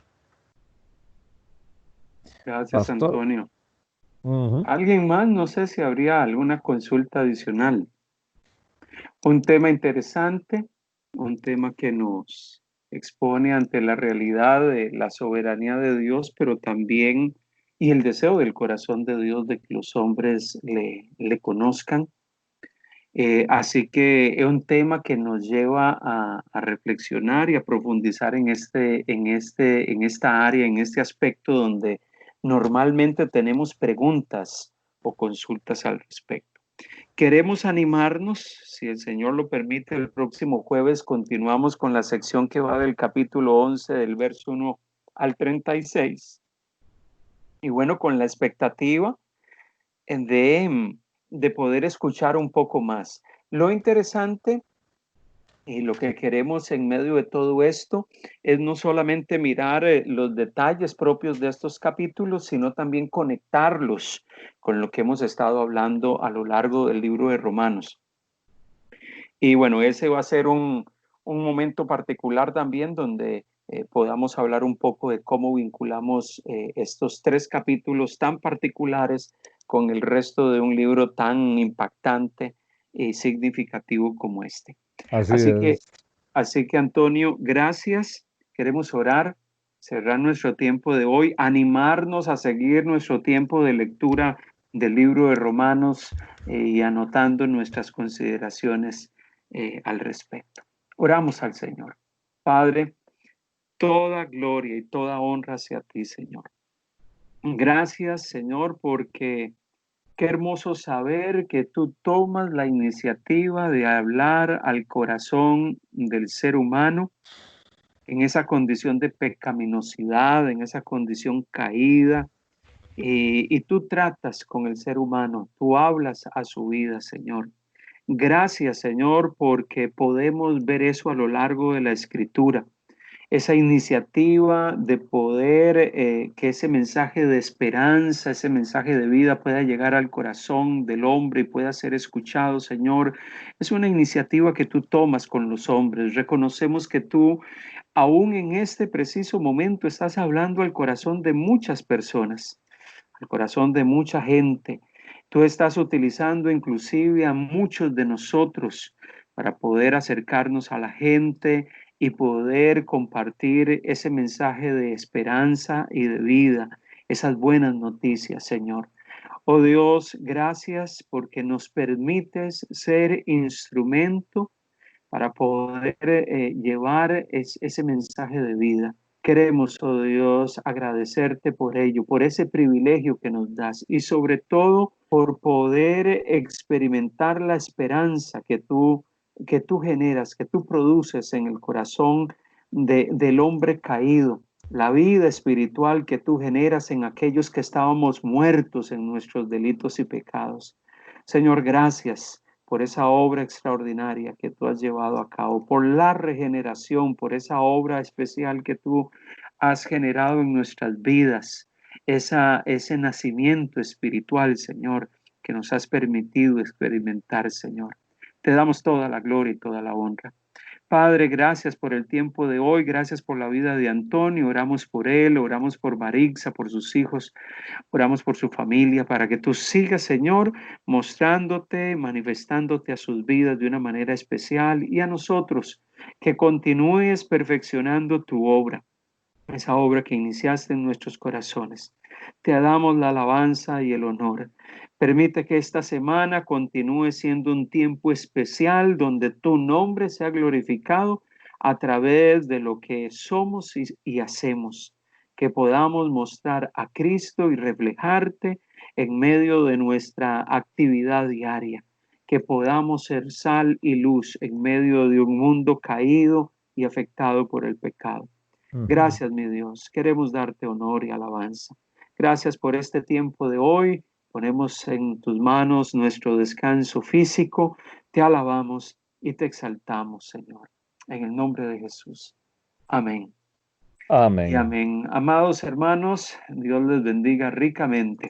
Gracias, Pastor. Antonio. Ujú. ¿Alguien más? No sé si habría alguna consulta adicional. Un tema interesante, un tema que nos expone ante la realidad de la soberanía de Dios, pero también y el deseo del corazón de Dios de que los hombres le conozcan. Así que es un tema que nos lleva a reflexionar y a profundizar en esta área, en este aspecto donde normalmente tenemos preguntas o consultas al respecto. Queremos animarnos, si el Señor lo permite, el próximo jueves continuamos con la sección que va del capítulo 11, del verso 1 al 36. Y bueno, con la expectativa de poder escuchar un poco más. Lo interesante y lo que queremos en medio de todo esto es no solamente mirar los detalles propios de estos capítulos, sino también conectarlos con lo que hemos estado hablando a lo largo del libro de Romanos. Y bueno, ese va a ser un momento particular también donde podamos hablar un poco de cómo vinculamos estos 3 capítulos tan particulares con el resto de un libro tan impactante y significativo como este. Así Así que, es. así que Antonio, gracias. Queremos orar, cerrar nuestro tiempo de hoy, animarnos a seguir nuestro tiempo de lectura del libro de Romanos y anotando nuestras consideraciones al respecto. Oramos al Señor. Padre, toda gloria y toda honra hacia ti, Señor. Gracias, Señor, porque qué hermoso saber que tú tomas la iniciativa de hablar al corazón del ser humano en esa condición de pecaminosidad, en esa condición caída, y tú tratas con el ser humano, tú hablas a su vida, Señor. Gracias, Señor, porque podemos ver eso a lo largo de la Escritura, esa iniciativa de poder que ese mensaje de esperanza, ese mensaje de vida pueda llegar al corazón del hombre y pueda ser escuchado, Señor. Es una iniciativa que tú tomas con los hombres. Reconocemos que tú, aún en este preciso momento, estás hablando al corazón de muchas personas, al corazón de mucha gente. Tú estás utilizando inclusive a muchos de nosotros para poder acercarnos a la gente y poder compartir ese mensaje de esperanza y de vida, esas buenas noticias, Señor. Oh Dios, gracias porque nos permites ser instrumento para poder llevar ese mensaje de vida. Queremos, oh Dios, agradecerte por ello, por ese privilegio que nos das y sobre todo por poder experimentar la esperanza que tú generas, que tú produces en el corazón del hombre caído, la vida espiritual que tú generas en aquellos que estábamos muertos en nuestros delitos y pecados. Señor, gracias por esa obra extraordinaria que tú has llevado a cabo, por la regeneración, por esa obra especial que tú has generado en nuestras vidas, ese nacimiento espiritual, Señor, que nos has permitido experimentar, Señor. Te damos toda la gloria y toda la honra. Padre, gracias por el tiempo de hoy, gracias por la vida de Antonio, oramos por él, oramos por Marixa, por sus hijos, oramos por su familia, para que tú sigas, Señor, mostrándote, manifestándote a sus vidas de una manera especial y a nosotros, que continúes perfeccionando tu obra, esa obra que iniciaste en nuestros corazones. Te damos la alabanza y el honor. Permite que esta semana continúe siendo un tiempo especial donde tu nombre sea glorificado a través de lo que somos y hacemos. Que podamos mostrar a Cristo y reflejarte en medio de nuestra actividad diaria. Que podamos ser sal y luz en medio de un mundo caído y afectado por el pecado. Gracias, mi Dios. Queremos darte honor y alabanza. Gracias por este tiempo de hoy. Ponemos en tus manos nuestro descanso físico. Te alabamos y te exaltamos, Señor. En el nombre de Jesús. Amén. Amén. Y amén. Amados hermanos, Dios les bendiga ricamente.